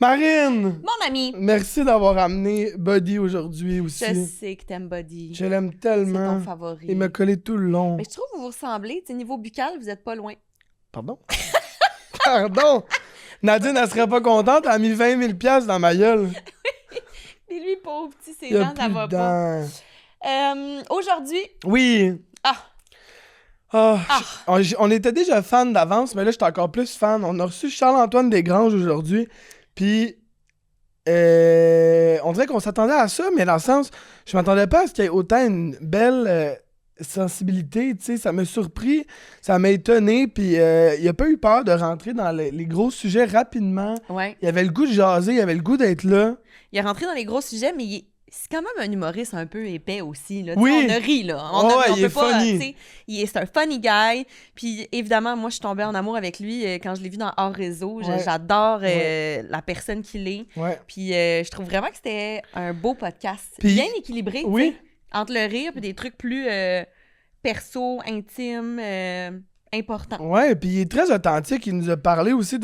Marine! Mon ami! Merci d'avoir amené Buddy aujourd'hui aussi. Je sais que t'aimes Buddy. Je l'aime C'est tellement. ton favori. Il m'a collé tout le long. Mais je trouve que vous vous ressemblez. T'sais, niveau buccal, vous êtes pas loin. Pardon? Pardon! Nadine, elle serait pas contente, elle a mis 20 000 $ dans ma gueule. Et lui, pauvre petit, ses Il y a dents, ça plus va de pas. dents. Aujourd'hui... Oui! Ah! Ah, on était déjà fans d'avance, mais là, j'étais encore plus fan. On a reçu Charles-Antoine Desgranges aujourd'hui, puis on dirait qu'on s'attendait à ça, mais dans le sens, je m'attendais pas à ce qu'il y ait autant une belle sensibilité, tu sais, ça m'a surpris, ça m'a étonné, puis il a pas eu peur de rentrer dans les gros sujets rapidement. Ouais. Il avait le goût de jaser, il avait le goût d'être là. Il est rentré dans les gros sujets, mais c'est quand même un humoriste un peu épais aussi. Là. Oui. On a ri, là. Oh, ouais, il est funny. C'est un funny guy. Puis évidemment, moi, je suis tombée en amour avec lui quand je l'ai vu dans Hors Réseau. Ouais. J'adore la personne qu'il est. Ouais. Puis je trouve vraiment que c'était un beau podcast. Puis- Bien équilibré, tu Oui. sais, entre le rire et des trucs plus perso, intimes, importants. Ouais, puis il est très authentique. Il nous a parlé aussi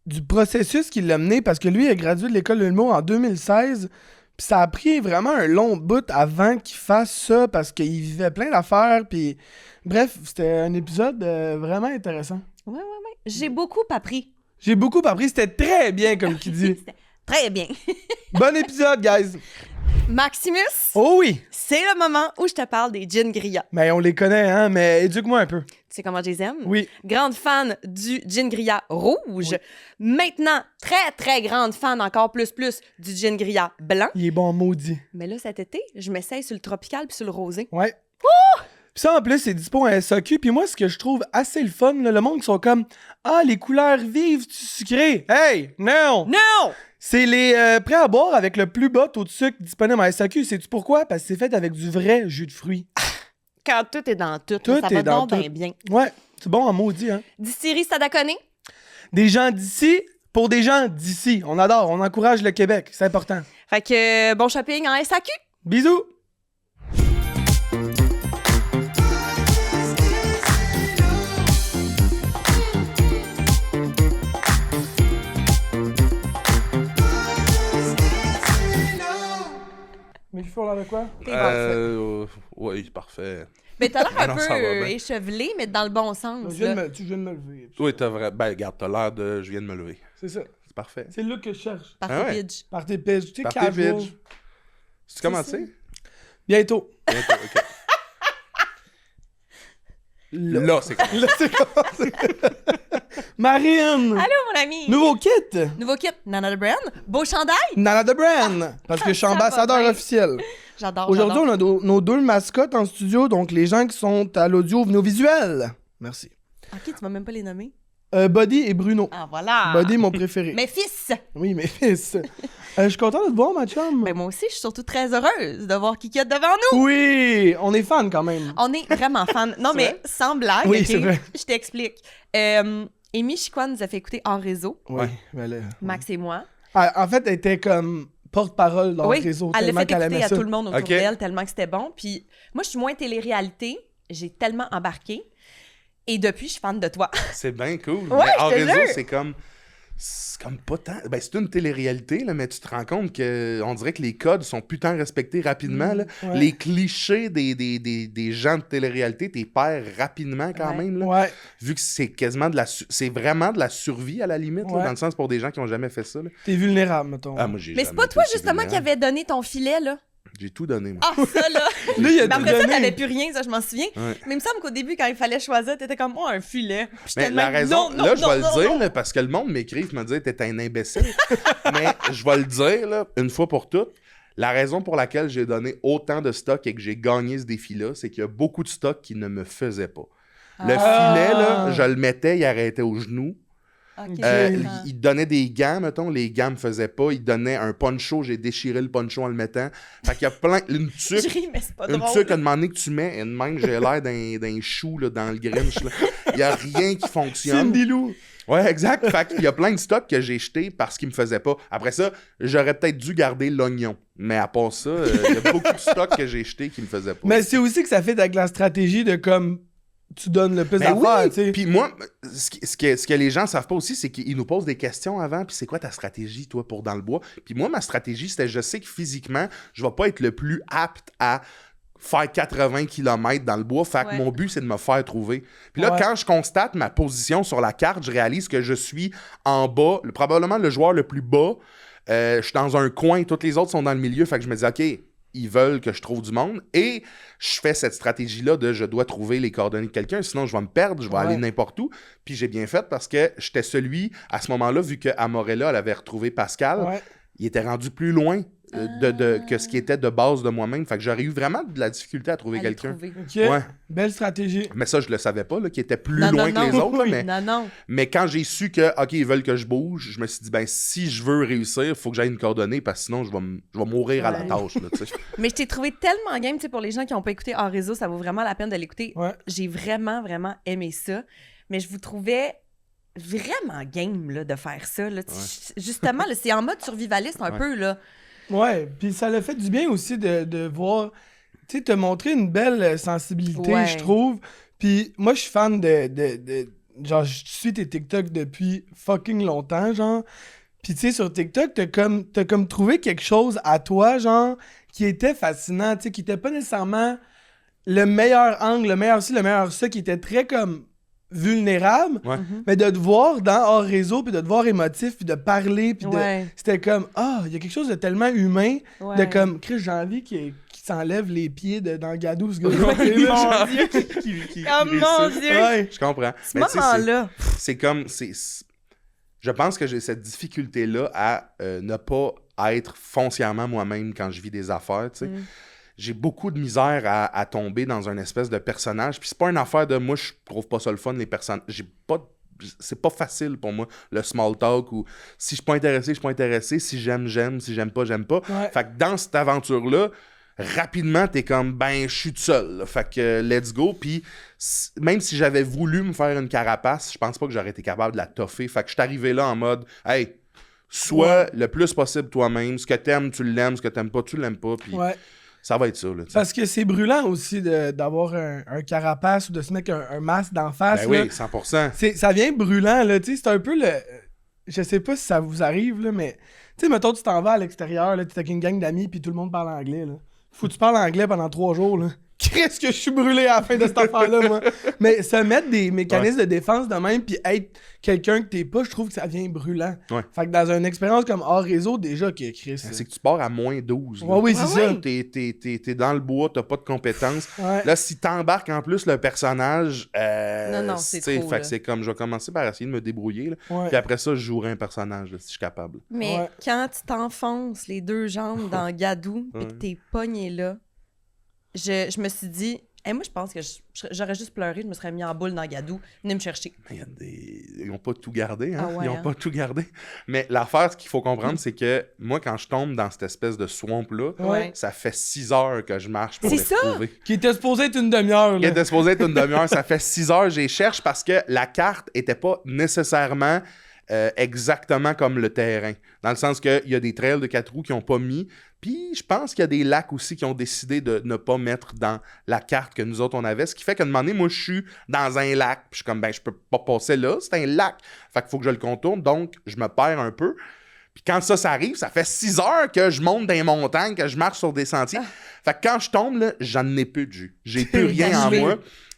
du processus qu'il l'a mené parce que lui, il a gradué de l'école de l'humour en 2016. Puis ça a pris vraiment un long bout avant qu'il fasse ça parce qu'il vivait plein d'affaires. Puis bref, c'était un épisode vraiment intéressant. Ouais. J'ai beaucoup appris. J'ai beaucoup appris. C'était très bien, comme qu'il dit. C'était très bien. Bon épisode, guys. Maximus, Oh oui. c'est le moment où je te parle des gin grilla. Mais on les connaît, hein, mais éduque-moi un peu. Tu sais comment je les aime? Oui. Grande fan du gin grilla rouge. Oui. Maintenant, très, très grande fan encore plus du gin grilla blanc. Il est bon maudit. Mais là, cet été, je m'essaye sur le tropical puis sur le rosé. Ouais. Puis ça, en plus, c'est dispo à SAQ. Puis moi, ce que je trouve assez le fun, là, le monde qui sont comme « Ah, les couleurs vives du sucré! » Hey! Non! Non! C'est les prêts à boire avec le plus bas taux de sucre disponible à SAQ. Sais-tu pourquoi? Parce que c'est fait avec du vrai jus de fruits. Quand tout est dans tout, Tout ça est va dans donc tout. bien bien. Ouais, c'est bon en maudit, hein? Distillerie Stadaconé, Des gens d'ici pour des gens d'ici. On adore, on encourage le Québec. C'est important. fait que bon shopping en SAQ. Bisous! Mais il faut l'air de quoi? T'es Oui, parfait. Mais t'as l'air un Non, peu ça va bien. échevelé, mais dans le bon Je sens. viens, là. tu viens de me lever. Oui, t'as vrai. Ben, regarde, t'as l'air de. Je viens de me lever. C'est ça. C'est parfait. C'est le look que je cherche. Par Ah tes ouais. pidges. Par tes piges. Tu sais, Party casual. bitch. Tu commences? ça. Bientôt. Bientôt, ok. Là, c'est quoi? Là, c'est commencé. Marine! Allô, mon ami! Nouveau kit! Nouveau kit, Nana the Brand. Beau chandail! Nana the Brand! Parce que je suis Ça va ambassadeur bien. officiel. J'adore. Aujourd'hui, j'adore. on a nos deux mascottes en studio, donc les gens qui sont à l'audio, venez au visuel. Merci. Ok, tu m'as même pas les nommer. Buddy et Bruno. Ah, voilà! Buddy, mon préféré. Mes fils! Oui, mes fils. Je suis content de te voir, ma chum. Ben, moi aussi, je suis surtout très heureuse de voir Kiki devant nous. Oui, on est fan quand même. On est vraiment fans. Non, C'est mais vrai? sans blague, Oui, ok? c'est vrai. Je t'explique. Amy Chicoine nous a fait écouter Hors Réseau, Oui, Ouais. mais là, Max et moi. En fait, elle était comme porte-parole dans Oui, le réseau. elle l'a tellement fait qu'elle écouter aimait à ça. tout le monde autour Ok. d'elle, tellement que c'était bon. Puis moi, je suis moins télé-réalité. J'ai tellement embarqué. Et depuis, je suis fan de toi. C'est bien cool. Ouais, mais en je te réseau, jure. c'est comme pas tant. Ben, c'est une télé-réalité, là, mais tu te rends compte que on dirait que les codes sont putain respectés rapidement. Là. ouais. Les clichés des gens de télé-réalité, t'es perds rapidement quand Ouais. même. Là, Ouais. vu que c'est quasiment c'est vraiment de la survie à la limite, là, Ouais. dans le sens pour des gens qui ont jamais fait ça. Là. T'es vulnérable, mettons. Ah, moi, j'ai Mais c'est jamais pas été toi, aussi justement, qui vulnérable. avait donné ton filet, là. J'ai tout donné, moi. Ah, ça, là! Lui, il a Mais tout après ça, donné. t'avais plus rien, ça, je m'en souviens. Ouais. Mais il me semble qu'au début, quand il fallait choisir, t'étais comme, oh, un filet. Puis Mais j'étais la même, raison, non, là, non, je vais non, le non, dire, non. là, parce que le monde m'écrive, me dit t'es un imbécile. Mais je vais le dire, là, une fois pour toutes. La raison pour laquelle j'ai donné autant de stock et que j'ai gagné ce défi-là, c'est qu'il y a beaucoup de stocks qui ne me faisaient pas. Le Ah. filet, là, je le mettais, il arrêtait aux genoux. Ok, Ok. je Il, comprends. il donnait des gants, mettons, les gants me faisaient pas. Il donnait un poncho, j'ai déchiré le poncho en le mettant. Fait qu'il y a plein. Une Je tuque. ris, mais c'est pas Une drôle. tuque, à un moment donné, que tu mets, une main, j'ai l'air d'un chou là, dans le Grinch. là. Il y a rien qui fonctionne. Cindy Lou. Ouais, exact. Fait qu'il y a plein de stocks que j'ai jetés parce qu'ils me faisaient pas. Après ça, j'aurais peut-être dû garder l'oignon. Mais à part ça, il y a beaucoup de stocks que j'ai jetés qui me faisaient pas. Mais c'est aussi que ça fait avec la stratégie de comme tu donnes le plus Ben d'affaires, oui. tu sais. Puis moi, ce que les gens savent pas aussi, c'est qu'ils nous posent des questions avant. Puis c'est quoi ta stratégie, toi, pour dans le bois? Puis moi, ma stratégie, c'était je sais que physiquement, je vais pas être le plus apte à faire 80 km dans le bois. Fait que mon but, c'est de me faire trouver. Puis là, quand je constate ma position sur la carte, je réalise que je suis en bas, probablement le joueur le plus bas. Je suis dans un coin, toutes les autres sont dans le milieu. Fait que je me dis, OK, ils veulent que je trouve du monde. Et je fais cette stratégie-là de je dois trouver les coordonnées de quelqu'un, sinon je vais me perdre, je vais aller n'importe où. Puis j'ai bien fait parce que j'étais celui, à ce moment-là, vu que Amorella, elle avait retrouvé Pascal, il était rendu plus loin que ce qui était de base de moi-même. Fait que j'aurais eu vraiment de la difficulté à trouver quelqu'un. OK, belle stratégie. Mais ça, je le savais pas, là, qu'il était plus loin que les autres. Là, mais quand j'ai su que, OK, ils veulent que je bouge, je me suis dit, ben si je veux réussir, il faut que j'aille une coordonnée parce que sinon, je vais mourir à la tâche. Là, mais je t'ai trouvé tellement game, tu sais, pour les gens qui n'ont pas écouté Hors Réseau, ça vaut vraiment la peine de l'écouter. J'ai vraiment, vraiment aimé ça. Mais je vous trouvais vraiment game là, de faire ça. Là. Justement, là, c'est en mode survivaliste un peu, là. Ouais, puis ça l'a fait du bien aussi de voir, tu sais, te montrer une belle sensibilité, je trouve. Puis moi, je suis fan de genre, je suis tes TikTok depuis fucking longtemps, genre. Puis tu sais, sur TikTok, t'as comme trouvé quelque chose à toi, genre, qui était fascinant, tu sais, qui était pas nécessairement le meilleur angle, le meilleur ci, le meilleur ça, qui était très comme vulnérable, mais de te voir dans hors réseau, puis de te voir émotif, puis de parler, puis c'était comme, il y a quelque chose de tellement humain, de comme, Chris, j'ai envie qu'il s'enlève les pieds dans Gadou, ce gars-là. Mon Dieu! Mon Dieu! Je comprends. Ce moment-là. C'est comme, je pense que j'ai cette difficulté-là à ne pas être foncièrement moi-même quand je vis des affaires, tu sais. J'ai beaucoup de misère à tomber dans un espèce de personnage. Puis c'est pas une affaire de moi, je trouve pas ça le fun, les personnages. C'est pas facile pour moi, le small talk, ou si je suis pas intéressé, je suis pas intéressé. Si j'aime, j'aime. Si j'aime pas, j'aime pas. Fait que dans cette aventure-là, rapidement, t'es comme, ben, je suis tout seul. Là. Fait que let's go. Puis même si j'avais voulu me faire une carapace, je pense pas que j'aurais été capable de la toffer. Fait que je suis arrivé là en mode, hey, sois le plus possible toi-même. Ce que t'aimes, tu l'aimes. Ce que t'aimes pas, tu l'aimes pas. Puis ça va être ça. Là, parce que c'est brûlant aussi d'avoir un carapace ou de se mettre un masque d'en face. Ben oui, 100%. Ça vient brûlant, là. Tu sais, c'est un peu le... Je sais pas si ça vous arrive, là, mais... Tu sais, mettons, tu t'en vas à l'extérieur, là, t'es avec une gang d'amis, puis tout le monde parle anglais, là. Faut que tu parles anglais pendant 3 jours, là. Qu'est-ce que je suis brûlé à la fin de cette affaire-là, moi. Mais se mettre des mécanismes de défense de même, puis être quelqu'un que t'es pas, je trouve que ça vient brûlant. Fait que dans une expérience comme hors réseau, déjà, que Chris... C'est que tu pars à moins 12. Oui, c'est ça. T'es dans le bois, t'as pas de compétences. Là, si t'embarques en plus le personnage... non, c'est trop, fait que c'est comme, je vais commencer par essayer de me débrouiller. Puis après ça, je jouerai un personnage, là, si je suis capable. Mais quand tu t'enfonces les 2 jambes dans Gadou, et que t'es pogné là, je me suis dit, moi, je pense que j'aurais juste pleuré, je me serais mis en boule dans Gadou, venez me chercher. Ils n'ont pas tout gardé, hein? Ils n'ont pas tout gardé. Mais l'affaire, ce qu'il faut comprendre, c'est que moi, quand je tombe dans cette espèce de swamp-là, ça fait 6 heures que je marche pour les trouver. Qui était supposé être une demi-heure. Qui était supposé être une demi-heure. Ça fait 6 heures, je les cherche parce que la carte était pas nécessairement exactement comme le terrain. Dans le sens qu'il y a des trails de 4 roues qui n'ont pas mis. Puis je pense qu'il y a des lacs aussi qui ont décidé de ne pas mettre dans la carte que nous autres on avait. Ce qui fait qu'à un moment donné, moi je suis dans un lac. Puis je suis comme, ben je peux pas passer là, c'est un lac. Fait qu'il faut que je le contourne. Donc je me perds un peu. Puis quand ça arrive, ça fait 6 heures que je monte dans les montagnes, que je marche sur des sentiers. Fait que quand je tombe, là, j'en ai plus de jus. J'ai plus rien en moi.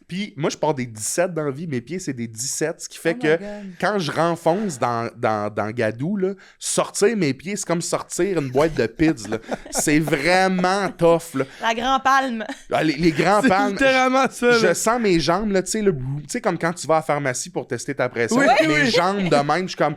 Puis moi, je pars des 17 dans la vie. Mes pieds, c'est des 17. Ce qui fait que quand je renfonce dans Gadou, là, sortir mes pieds, c'est comme sortir une boîte de pids. Là. C'est vraiment tough. Là. La grand palme. Les grands palmes. C'est littéralement ça. Je sens mes jambes, là, tu sais, comme quand tu vas à la pharmacie pour tester ta pression. Mes jambes de même, je suis comme...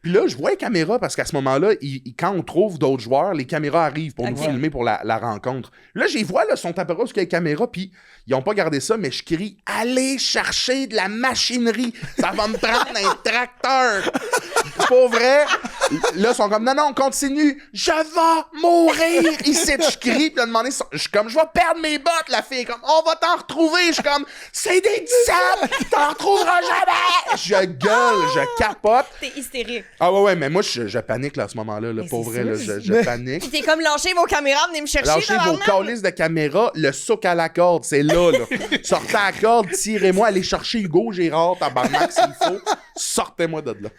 Puis là, je vois les caméras parce qu'à ce moment-là, quand on trouve d'autres joueurs, les caméras arrivent pour nous filmer pour la rencontre. Là, j'y vois, là, son appareil sur les caméras, puis ils ont pas gardé ça, mais je crie « Allez chercher de la machinerie! Ça va me prendre un tracteur! » Pour vrai, là, ils sont comme « Non, non, on continue! Je vais mourir! » Ici, je crie, puis là, demander, je suis comme « Je vais perdre mes bottes! » La fille est comme « On va t'en retrouver! » Je suis comme « C'est des 17! T'en retrouveras jamais! » Je gueule, je capote. T'es hystérique. Ah ouais, mais moi, je panique là, à ce moment-là. Là, pour vrai, là, je panique. Puis t'es comme, lâchez vos caméras, venez me chercher. Lâchez vos calices de caméra, le souk à la corde, c'est là. Sortez à la corde, tirez-moi, allez chercher Hugo Girard, tabarnak, s'il faut. Sortez-moi de là.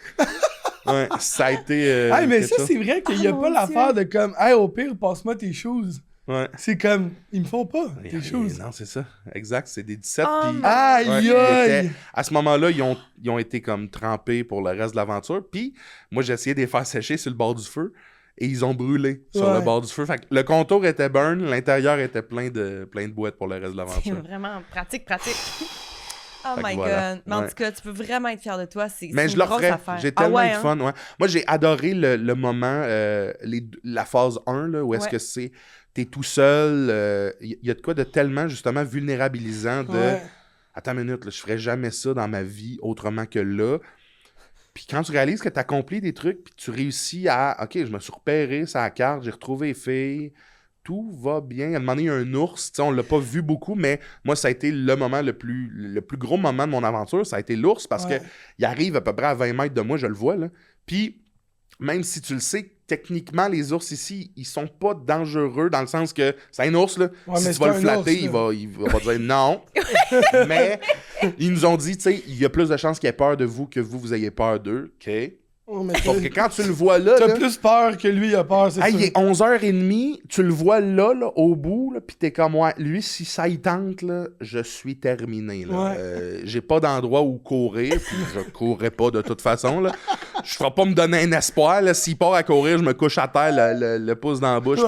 Ouais, ça a été... mais ça, c'est vrai qu'il n'y a pas l'affaire de comme, hey, au pire, passe-moi tes choses. Ouais. C'est comme, ils me font pas, tes choses. Non, c'est ça. Exact, c'est des 17. Aïe! À ce moment-là, ils ont été comme trempés pour le reste de l'aventure. Puis, moi, j'ai essayé de les faire sécher sur le bord du feu. Et ils ont brûlé sur le bord du feu. Fait que le contour était burn, l'intérieur était plein de boîtes pour le reste de l'aventure. C'est vraiment pratique. Oh my voilà. God. Mais en tout cas, tu peux vraiment être fier de toi. Mais je le referais. J'ai tellement eu de fun. Ouais. Moi, j'ai adoré le moment, la phase 1, là, où est-ce que c'est... T'es tout seul. Il y a de quoi de tellement, justement, vulnérabilisant de... Attends une minute, là, je ferais jamais ça dans ma vie autrement que là. Puis quand tu réalises que tu accomplis des trucs, puis tu réussis à... OK, je me suis repéré sur la carte, j'ai retrouvé les filles... Tout va bien. À un moment donné, il y a un ours. T'sais, on l'a pas vu beaucoup, mais moi, ça a été le moment le plus gros moment de mon aventure. Ça a été l'ours parce que il arrive à peu près à 20 mètres de moi, je le vois. Là. Puis, même si tu le sais, techniquement, les ours ici, ils sont pas dangereux dans le sens que c'est un ours. Là. Si tu vas le flatter, ours, il va dire non. Mais ils nous ont dit, tu sais, il y a plus de chances qu'il ait peur de vous que vous ayez peur d'eux. OK? Sauf que quand tu le vois là... T'as plus peur que lui a peur, c'est ça. Il est 11h30, tu le vois là au bout, là, pis t'es comme moi. Lui, si ça y tente, là, je suis terminé. Là. J'ai pas d'endroit où courir, puis je courrais pas de toute façon. Là. Je ferai pas me donner un espoir. Là. S'il part à courir, je me couche à terre, le pouce dans la bouche.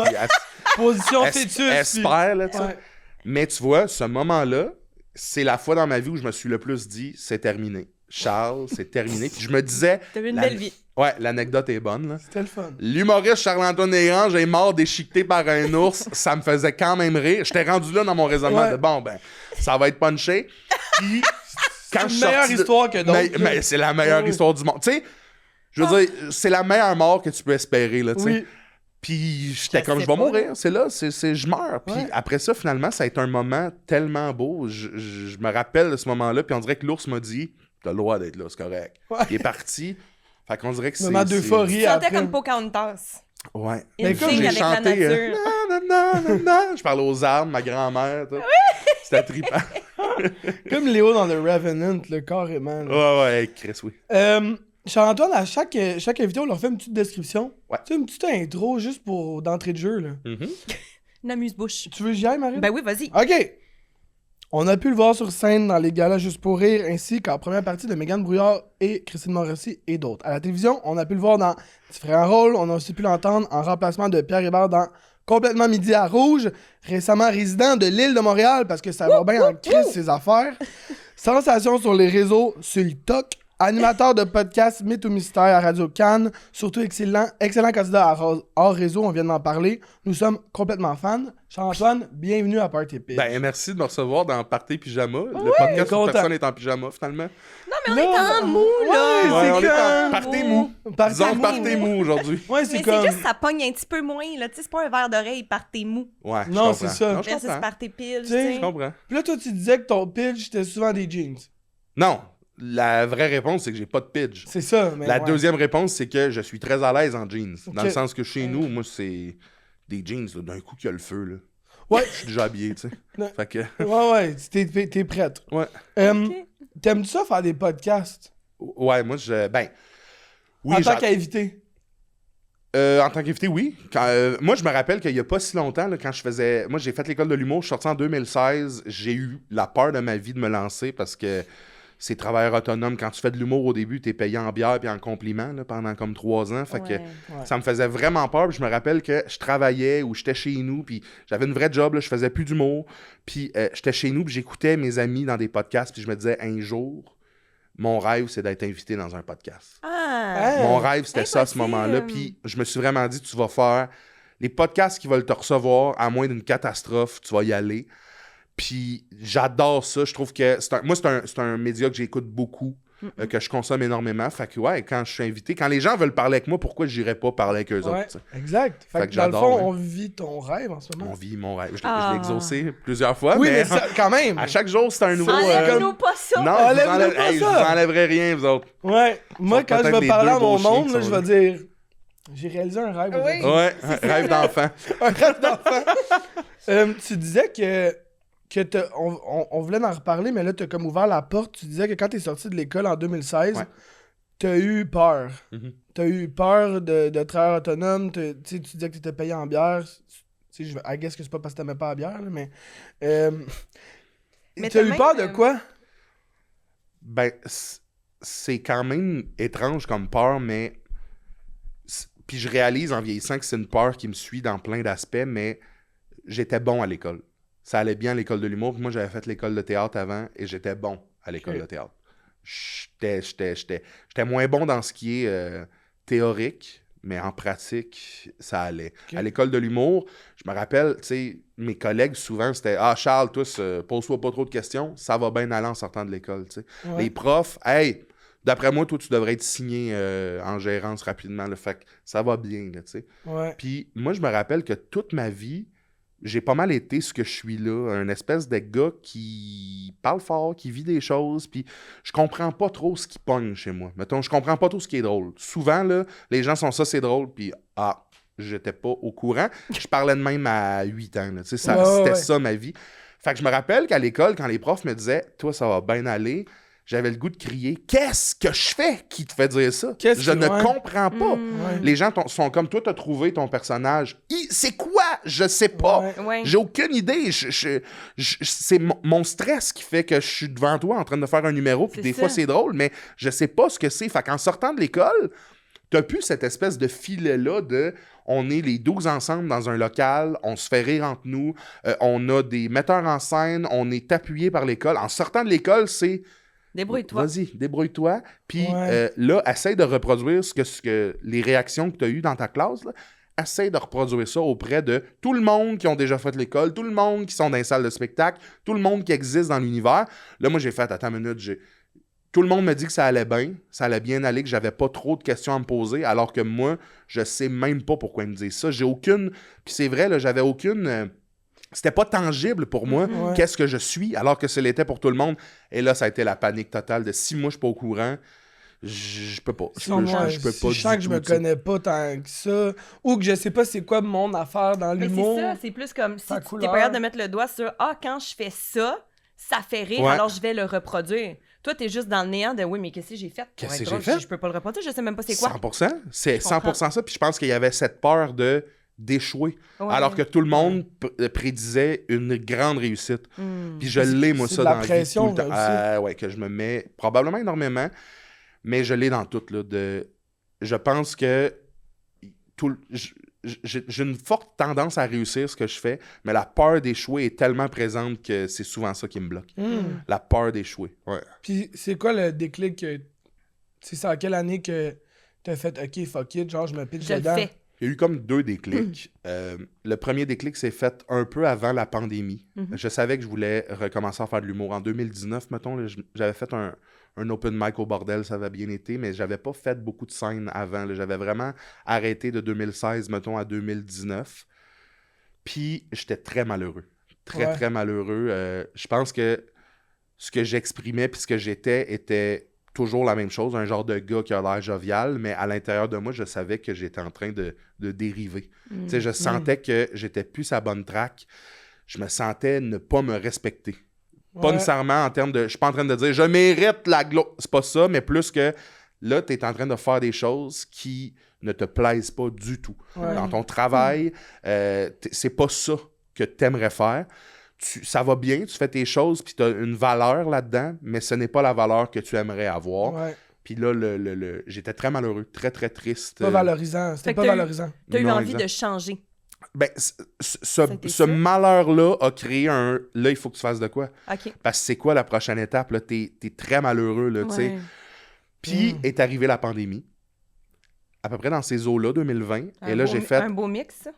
Position fœtus. Espère, là, tu sais. Mais tu vois, ce moment-là, c'est la fois dans ma vie où je me suis le plus dit, c'est terminé. Charles, c'est terminé. Puis je me disais... T'as eu une belle vie. Ouais, l'anecdote est bonne. Là. C'était le fun. L'humoriste Charles-Antoine Desgranges est mort déchiqueté par un ours. Ça me faisait quand même rire. J'étais rendu là dans mon raisonnement de bon, ben, ça va être punché. Puis, quand c'est une meilleure histoire que d'autres. Mais c'est la meilleure histoire du monde. Tu sais, je veux dire, c'est la meilleure mort que tu peux espérer, là, tu sais. Oui. Puis j'étais comme, je vais mourir, c'est là, je meurs. Puis après ça, finalement, ça a été un moment tellement beau. Je me rappelle de ce moment-là, puis on dirait que l'ours m'a dit, t'as le droit d'être là, c'est correct. Il est parti. Fait qu'on dirait que c'est... Moment d'euphorie. Tu sentais comme Pocahontas. Ouais. Mais comme j'ai chanté... Je parlais aux arbres, ma grand-mère. C'était trippant. Comme Léo dans The Revenant, là, carrément. Là. Ouais, Chris, oui. Charles-Antoine, à chaque invité, on leur fait une petite description. Ouais. Tu sais, une petite intro juste pour d'entrée de jeu. Là. Une amuse-bouche. Tu veux que j'y aille, Marie? Ben oui, vas-y. OK. On a pu le voir sur scène dans les galas Juste pour rire, ainsi qu'en première partie de Mégane Brouillard et Christine Morancy et d'autres. À la télévision, on a pu le voir dans différents rôles. On a aussi pu l'entendre en remplacement de Pierre Hébert dans Complètement Midi à Rouge, récemment résident de l'île de Montréal, parce que ça va bien en crise ses affaires. Sensation sur les réseaux, sur le TOC. Animateur de podcast Mythe ou Mystère à Radio Cannes, surtout excellent candidat à hors réseau, on vient d'en parler. Nous sommes complètement fans. Charles-Antoine, bienvenue à Party Pitch. Ben, merci de me recevoir dans Party Pyjama. Le podcast où personne n'est en pyjama, finalement. Non, mais on est en mou, là. Ouais, on est en Party mou. Disons Party mou aujourd'hui. Ouais, mais c'est juste ça pogne un petit peu moins, là. Tu sais, c'est pas un verre d'oreille Party mou. Ouais, non, c'est ça. Non, je comprends. C'est Party Pitch, je comprends. Puis là, toi, tu disais que ton pitch, c'était souvent des jeans. Non. La vraie réponse, c'est que j'ai pas de pitch. C'est ça, mais la deuxième réponse, c'est que je suis très à l'aise en jeans. Dans le sens que chez nous, moi, c'est des jeans, là, d'un coup qu'il y a le feu, là. Ouais. Je suis déjà habillé, tu sais. Fait que... Ouais, t'es prête. Ouais. T'aimes-tu ça faire des podcasts? Ouais, moi, oui, en tant qu'invité? En tant qu'invité, oui. Moi, je me rappelle qu'il y a pas si longtemps, là, quand je faisais... Moi, j'ai fait l'école de l'humour, je suis sorti en 2016. J'ai eu la peur de ma vie de me lancer parce que c'est travailleur autonome. Quand tu fais de l'humour au début, t'es payé en bière et en compliments là, pendant comme 3 ans. Fait que ça me faisait vraiment peur. Puis je me rappelle que je travaillais ou j'étais chez nous, puis j'avais une vraie job, là, je faisais plus d'humour. Puis j'étais chez nous, puis j'écoutais mes amis dans des podcasts, puis je me disais, un jour, mon rêve, c'est d'être invité dans un podcast. Mon rêve, c'était ça à ce moment-là. Puis je me suis vraiment dit, tu vas faire les podcasts qui veulent te recevoir, à moins d'une catastrophe, tu vas y aller. Puis j'adore ça. Je trouve que c'est un média que j'écoute beaucoup. que je consomme énormément. Fait que, ouais, quand je suis invité, quand les gens veulent parler avec moi, pourquoi je n'irais pas parler avec eux autres? T'sais? Exact. Fait que dans le fond, on vit ton rêve en ce moment. On vit mon rêve. Je l'ai exaucé plusieurs fois, oui, mais ça, quand même. À chaque jour, c'est un nouveau... Enlève-nous pas ça! Non, je vous enlèverai rien, vous autres. Ouais. Moi, quand je vais parler à mon monde, là, je vais dire... J'ai réalisé un rêve. Oui. Ouais, un rêve d'enfant. Un rêve d'enfant. Tu disais que on voulait en reparler, mais là, t'as comme ouvert la porte. Tu disais que quand t'es sorti de l'école en 2016, t'as eu peur. Mm-hmm. T'as eu peur de travailleur autonome. Tu disais que t'étais payé en bière. I guess que c'est pas parce que t'aimais pas la bière, là, mais t'as eu peur de quoi? Ben, c'est quand même étrange comme peur, mais... Puis je réalise en vieillissant que c'est une peur qui me suit dans plein d'aspects, mais j'étais bon à l'école. Ça allait bien à l'école de l'humour. Moi, j'avais fait l'école de théâtre avant et j'étais bon à l'école de théâtre. J'étais moins bon dans ce qui est théorique, mais en pratique, ça allait. Okay. À l'école de l'humour, je me rappelle, tu sais, mes collègues, souvent, c'était « Ah, Charles, tous, pose-toi pas trop de questions, ça va bien aller en sortant de l'école. » Les profs, « Hey! » D'après moi, toi, tu devrais être signé en gérance rapidement. Là, fait que ça va bien, tu sais. Ouais. Puis moi, je me rappelle que toute ma vie, j'ai pas mal été ce que je suis là. Un espèce de gars qui parle fort, qui vit des choses, puis je comprends pas trop ce qui pogne chez moi. Mettons, je comprends pas tout ce qui est drôle. Souvent, là, les gens sont ça, c'est drôle, puis j'étais pas au courant. Je parlais de même à 8 ans, là, tu sais, c'était ça ma vie. Fait que je me rappelle qu'à l'école, quand les profs me disaient « Toi, ça va bien aller », j'avais le goût de crier « Qu'est-ce que je fais qui te fait dire ça? Je ne comprends pas. Les gens sont comme toi, t'as trouvé ton personnage. C'est quoi? Je sais pas. J'ai aucune idée. C'est mon stress qui fait que je suis devant toi en train de faire un numéro, puis des fois c'est drôle, mais je sais pas ce que c'est. Fait qu'en sortant de l'école, t'as plus cette espèce de filet-là de on est les 12 ensemble dans un local, on se fait rire entre nous, on a des metteurs en scène, on est appuyé par l'école. En sortant de l'école, c'est débrouille-toi. Vas-y, débrouille-toi. Puis là, essaye de reproduire ce que les réactions que tu as eues dans ta classe. Là. Essaye de reproduire ça auprès de tout le monde qui ont déjà fait l'école, tout le monde qui sont dans les salles de spectacle, tout le monde qui existe dans l'univers. Là, moi, j'ai fait, attends une minute, tout le monde me dit que ça allait bien aller, que j'avais pas trop de questions à me poser, alors que moi, je sais même pas pourquoi ils me disent ça. J'ai aucune... Puis c'est vrai, là, j'avais aucune... C'était pas tangible pour moi, qu'est-ce que je suis, alors que ce l'était pour tout le monde. Et là, ça a été la panique totale de si moi, je suis pas au courant, je peux pas. Je peux pas. Je sens que je me connais pas tant que ça, ou que je sais pas c'est quoi mon affaire dans l'humour. C'est ça, c'est plus comme si tu t'es pas capable de mettre le doigt sur « Ah, quand je fais ça, ça fait rire, alors je vais le reproduire. » Toi, t'es juste dans le néant de « Oui, mais qu'est-ce que j'ai fait? Qu'est-ce que j'ai fait? Je peux pas le reproduire, je sais même pas c'est quoi. 100%. C'est 100% ça. Puis je pense qu'il y avait cette peur d'échouer, alors que tout le monde prédisait une grande réussite. Puis je l'ai, moi, ça, dans la vie tout le temps. Que je me mets probablement énormément, mais je l'ai dans tout. Là, je pense que j'ai une forte tendance à réussir ce que je fais, mais la peur d'échouer est tellement présente que c'est souvent ça qui me bloque. La peur d'échouer. Ouais. Puis c'est quoi le déclic? C'est à quelle année que t'as fait « OK, fuck it, genre je me pitch dedans ». Il y a eu comme 2 déclics. Le premier déclic s'est fait un peu avant la pandémie. Je savais que je voulais recommencer à faire de l'humour. En 2019, mettons, là, j'avais fait un open mic au bordel, ça avait bien été, mais j'avais pas fait beaucoup de scènes avant. Là. J'avais vraiment arrêté de 2016, mettons, à 2019. Puis j'étais très malheureux. Très malheureux. Je pense que ce que j'exprimais puis ce que j'étais était toujours la même chose, un genre de gars qui a l'air jovial, mais à l'intérieur de moi, je savais que j'étais en train de dériver. Tu sais, je sentais que j'étais plus à bonne track. Je me sentais ne pas me respecter. Pas nécessairement en termes de... Je suis pas en train de dire « Je mérite la gloire ». C'est pas ça, mais plus que là, tu es en train de faire des choses qui ne te plaisent pas du tout. Dans ton travail, c'est pas ça que tu aimerais faire. Ça va bien, tu fais tes choses, puis tu as une valeur là-dedans, mais ce n'est pas la valeur que tu aimerais avoir. Puis là, j'étais très malheureux, très, très triste. Pas valorisant, c'était pas valorisant. Tu as eu envie de changer. Ben, ce malheur-là a créé un... Là, il faut que tu fasses de quoi? Parce que c'est quoi la prochaine étape? Là, t'es très malheureux, là, tu sais. Puis est arrivée la pandémie. À peu près dans ces eaux-là, 2020. Et là, j'ai fait... Un beau mix.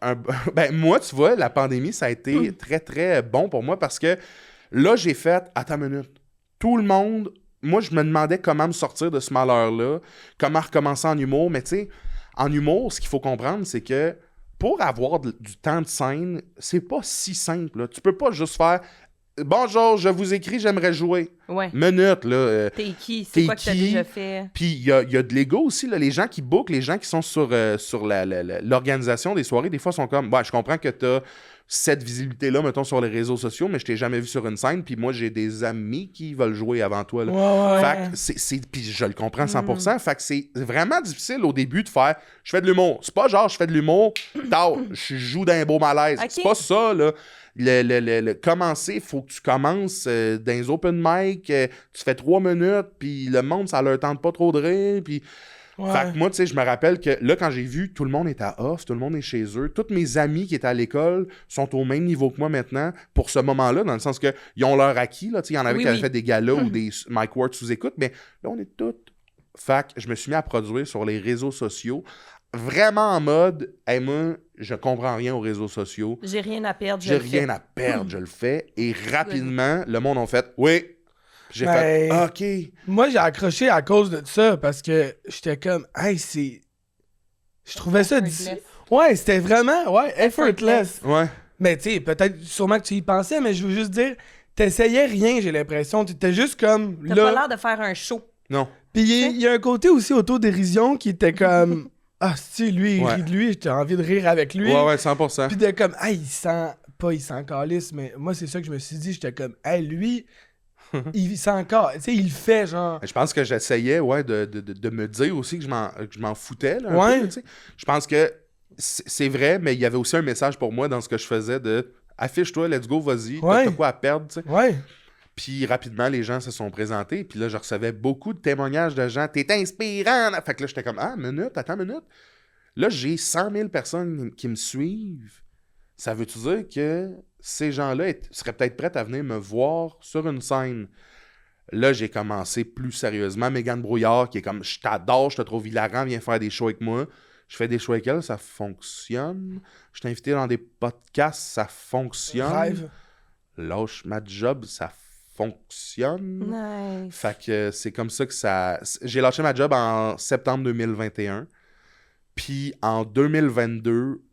Ben, moi, tu vois, la pandémie, ça a été très, très bon pour moi parce que là, j'ai fait... Attends une minute. Tout le monde moi, je me demandais comment me sortir de ce malheur-là, comment recommencer en humour. Mais tu sais, en humour, ce qu'il faut comprendre, c'est que pour avoir du temps de scène, c'est pas si simple. Là. Tu peux pas juste faire « Bonjour, je vous écris, j'aimerais jouer. » Ouais. Minute, là. T'es qui? C'est quoi que t'as déjà fait? Puis il y a de l'ego aussi, là. Les gens qui bookent, les gens qui sont sur l'organisation des soirées, des fois, sont comme « Ouais, je comprends que t'as cette visibilité-là, mettons, sur les réseaux sociaux, mais je t'ai jamais vu sur une scène, puis moi, j'ai des amis qui veulent jouer avant toi. » Ouais. Fait que puis je le comprends 100%. Fait que c'est vraiment difficile au début de faire « Je fais de l'humour. » C'est pas genre « Je fais de l'humour, je joue d'un beau malaise. Okay. C'est pas ça, là. Commencer, il faut que tu commences dans les open mic, tu fais 3 minutes, puis le monde, ça leur tente pas trop de rire, puis... Ouais. Fait que moi, tu sais, je me rappelle que là, quand j'ai vu tout le monde est à off, tout le monde est chez eux, tous mes amis qui étaient à l'école sont au même niveau que moi maintenant pour ce moment-là, dans le sens que ils ont leur acquis, là, tu sais, il y en avait qui avaient fait des galas ou des Mike Ward sous-écoute, mais là, on est tous. Fait que je me suis mis à produire sur les réseaux sociaux, vraiment en mode, hey, moi, je comprends rien aux réseaux sociaux. J'ai rien à perdre, je le fais. Et rapidement, le monde a fait, oui. J'ai fait, OK. Moi, j'ai accroché à cause de ça parce que j'étais comme, hey, c'est. Je trouvais ça. Ouais, c'était vraiment, effortless. Ouais. Mais tu sais, peut-être, sûrement que tu y pensais, mais je veux juste dire, t'essayais rien, j'ai l'impression. T'étais juste comme. T'as pas l'air de faire un show. Non. Puis il y a un côté aussi autodérision qui était comme. Ah, si, lui, il rit de lui, j'ai envie de rire avec lui. Ouais, 100%. Puis de comme, hey, il s'en calisse, mais moi, c'est ça que je me suis dit. J'étais comme, hey, lui. Il s'en encore, tu sais, il le fait, genre. Je pense que j'essayais, de me dire aussi que je m'en foutais, là, un peu, tu sais. Je pense que c'est vrai, mais il y avait aussi un message pour moi dans ce que je faisais de affiche-toi, let's go, vas-y, t'as quoi à perdre, tu sais. Ouais. Puis rapidement, les gens se sont présentés, puis là, je recevais beaucoup de témoignages de gens, t'es inspirant. Fait que là, j'étais comme, attends une minute. Là, j'ai 100 000 personnes qui me suivent. Ça veut-tu dire que ces gens-là seraient peut-être prêts à venir me voir sur une scène? Là, j'ai commencé plus sérieusement. Mégane Brouillard, qui est comme, je t'adore, je te trouve hilarant, viens faire des shows avec moi. Je fais des shows avec elle, ça fonctionne. Je t'ai invité dans des podcasts, ça fonctionne. Rêve. Lâche ma job, ça fonctionne. Nice. Fait que c'est comme ça que ça... J'ai lâché ma job en septembre 2021. Puis en 2022,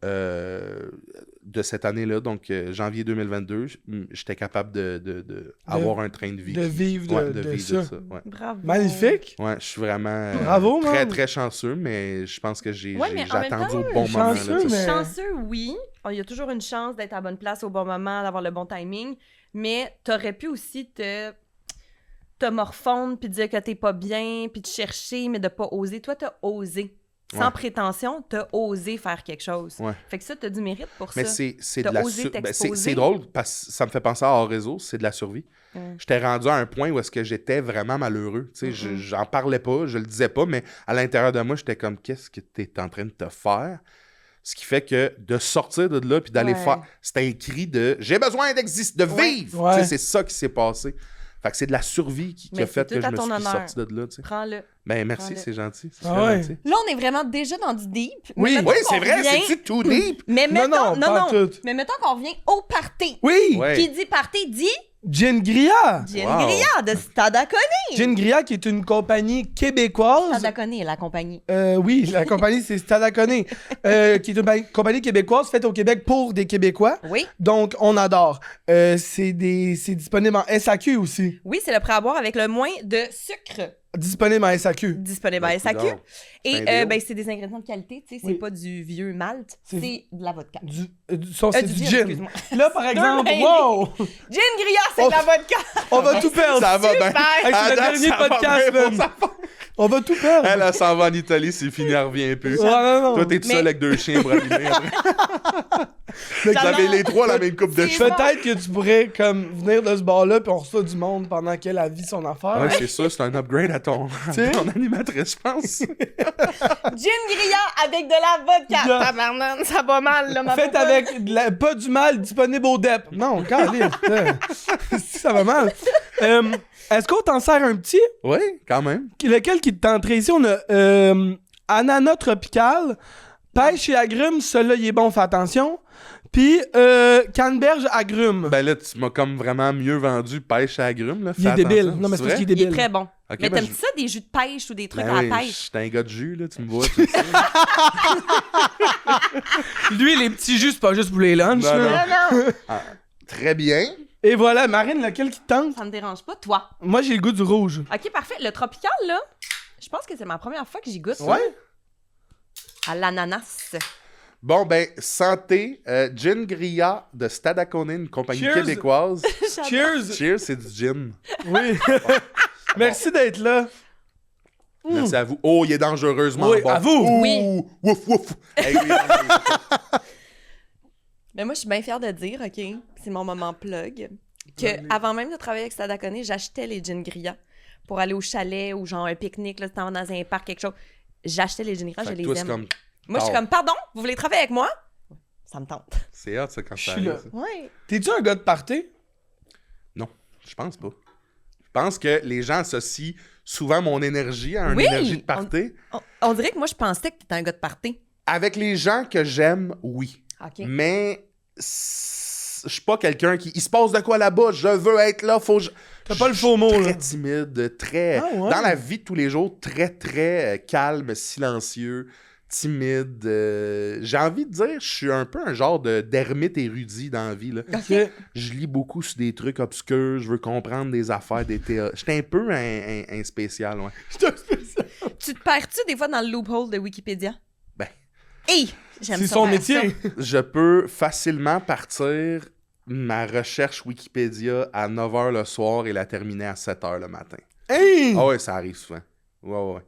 de cette année-là, donc janvier 2022, j'étais capable de avoir un train de vie. De vivre de ça. Ouais. Bravo. Magnifique. Ouais, je suis vraiment Bravo, très, man. très chanceux, mais je pense que j'ai mais en même attendu temps, au bon moment. chanceux, Là, mais- Chanceux, oui. Il y a toujours une chance d'être à la bonne place au bon moment, d'avoir le bon timing. Mais t'aurais pu aussi te morfondre, puis dire que t'es pas bien, puis te chercher, mais de pas oser. Toi, t'as osé. Sans prétention, t'as osé faire quelque chose. Ouais. Fait que ça, t'as du mérite pour mais ça. c'est de T'as la osé t'exposer. c'est drôle parce que ça me fait penser à hors réseau, c'est de la survie. J'étais rendu à un point où est-ce que j'étais vraiment malheureux. Tu sais, j'en parlais pas, je le disais pas, mais à l'intérieur de moi, j'étais comme, qu'est-ce que t'es en train de te faire? Ce qui fait que de sortir de là puis d'aller faire... C'était un cri de « J'ai besoin d'exister, de vivre! Ouais. Tu sais, c'est ça qui s'est passé. Fait que c'est de la survie qui a fait que je me suis sorti de là. Tu sais. Prends-le. Ben merci, Prends-le. c'est gentil. C'est Ah très ouais. gentil. Là, on est vraiment déjà dans du deep. Oui. Mais mettons Oui, qu'on c'est vrai, revient- c'est-tu tout deep? Mais mettons, pas tout. Mais mettons qu'on revient au party. Oui! Ouais. Qui dit party dit Gin Gria! Gin Wow. Gria de Stadacone. Gin Gria, qui est une compagnie québécoise. Stadacone, la compagnie. Oui, la compagnie, c'est Stadacone, qui est une compagnie québécoise faite au Québec pour des Québécois. Oui. Donc, on adore. C'est disponible en SAQ aussi. Oui, c'est le prêt à boire avec le moins de sucre Disponible en SAQ. disponible à SAQ. Coudonc. Et C'est un déo. c'est des ingrédients de qualité, tu sais, c'est Oui. pas du vieux malt, C'est- c'est de la vodka. C'est du gin. excuse-moi. Là, par exemple, mêlés. wow! Gin Gria, c'est de la vodka. On va tout perdre. Ça va bien. Super. Hey, c'est le Adam, dernier ça va podcast, bien, man. ça va. On va tout perdre. Elle s'en va en Italie, c'est fini, elle revient plus. Non. Toi, t'es tout seul Mais- avec 2 chiens brandinés. Vous J'adore. avez les 3 la même coupe de C'est cheveux. Peut-être que tu pourrais comme venir de ce bar-là puis on reçoit du monde pendant qu'elle a vie son affaire. Ouais, c'est ça, c'est un upgrade à ton animatrice, je pense. Gin Gria avec de la vodka. Yeah. Tabarnak, ça va mal, là, ma Faites popote. avec pas du mal disponible au DEP. Non, caliste. Ça va mal. Est-ce qu'on t'en sert un petit? Oui, quand même. Lequel qui te tenterait ici? On a Ananas Tropical, Pêche et agrumes, celui-là, il est bon, fais attention. Puis, canneberge, agrumes. Ben là, tu m'as comme vraiment mieux vendu pêche à agrumes. Là. Il est débile. Non, mais c'est parce qu'il est Il est débile. très bon. Ok, Mais ben, t'aimes-tu ça, des jus de pêche ou des trucs Ben à oui, la pêche? je suis un gars de jus, là, tu me vois. Tu le sais. Lui, les petits jus, c'est pas juste pour les lunchs. Non, là. Non. Ah, très bien. Et voilà, Marine, lequel qui te tente? Ça me dérange pas, toi. Moi, j'ai le goût du rouge. OK, parfait. Le tropical, là, je pense que c'est ma première fois que j'y goûte. Ouais? À l'ananas. Bon, ben, santé. Gin Grilla de Stadaconé, une compagnie Cheers. québécoise. Cheers! Cheers, c'est du gin. Oui. Merci d'être là. Merci à vous. Oh, il est dangereusement Oui, bon. à vous. Ouh, Oui. Wouf, wouf. Hey, oui, Mais moi, je suis bien fière de dire, OK, c'est mon moment plug, que avant même de travailler avec Stadaconé, j'achetais les gin grillats pour aller au chalet ou genre un pique-nique, là, tu t'en vas dans un parc, quelque chose. J'achetais les gin grillats, je Fait que les toi, aime. c'est comme... Moi, je suis comme, pardon, vous voulez travailler avec moi? Ça me tente. C'est hot, ça, quand Je ça suis là. arrive. ça. Ouais. T'es-tu un gars de party? Non, je pense pas. Je pense que les gens associent souvent mon énergie à une Oui, énergie de party. On dirait que moi, je pensais que t'étais un gars de party. Avec les gens que j'aime, oui. OK. Mais je suis pas quelqu'un qui... Il se passe de quoi là-bas? Je veux être là, faut... T'as pas le faux mot, là. Très timide, très... Ah ouais? Dans la vie de tous les jours, très, très calme, silencieux, timide. J'ai envie de dire, je suis un peu un genre d'ermite érudit dans la vie, là. OK. Je lis beaucoup sur des trucs obscurs, je veux comprendre des affaires, des théâtres. J'étais un peu un spécial, ouais. Je te spécial. Tu te perds-tu des fois dans le loophole de Wikipédia? Ben, Hey! J'aime C'est ça son faire métier. ça. je peux facilement partir ma recherche Wikipédia à 9h le soir et la terminer à 7h le matin. Hey! Ah ouais, ça arrive souvent. Ouais, ouais.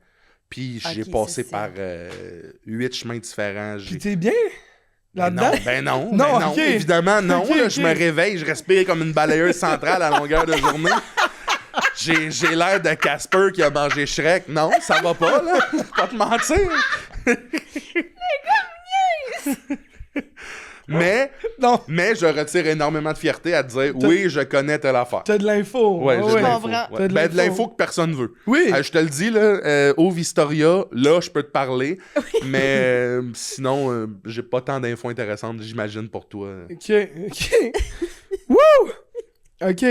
Puis j'ai Ok, passé c'est par 8 chemins différents. Puis t'es bien Ben là-dedans? non, ben non, Non, ben non, ok. évidemment non. Ok, là, ok. Je me réveille, je respire comme une balayeuse centrale à longueur de journée. J'ai l'air de Casper qui a mangé Shrek. Non, ça va pas, là. Pas te mentir. Non, Mais je retire énormément de fierté à te dire oui, je connais telle affaire. t'as de l'info. Ouais, Ah j'ai de ouais. l'info. comprends. Ouais. T'as de Ben, de l'info. l'info que personne veut. Oui. Je te le dis, là, au Vistoria, là, je peux te parler. Mais sinon, j'ai pas tant d'infos intéressantes, j'imagine, pour toi. OK, OK. Wouh! OK.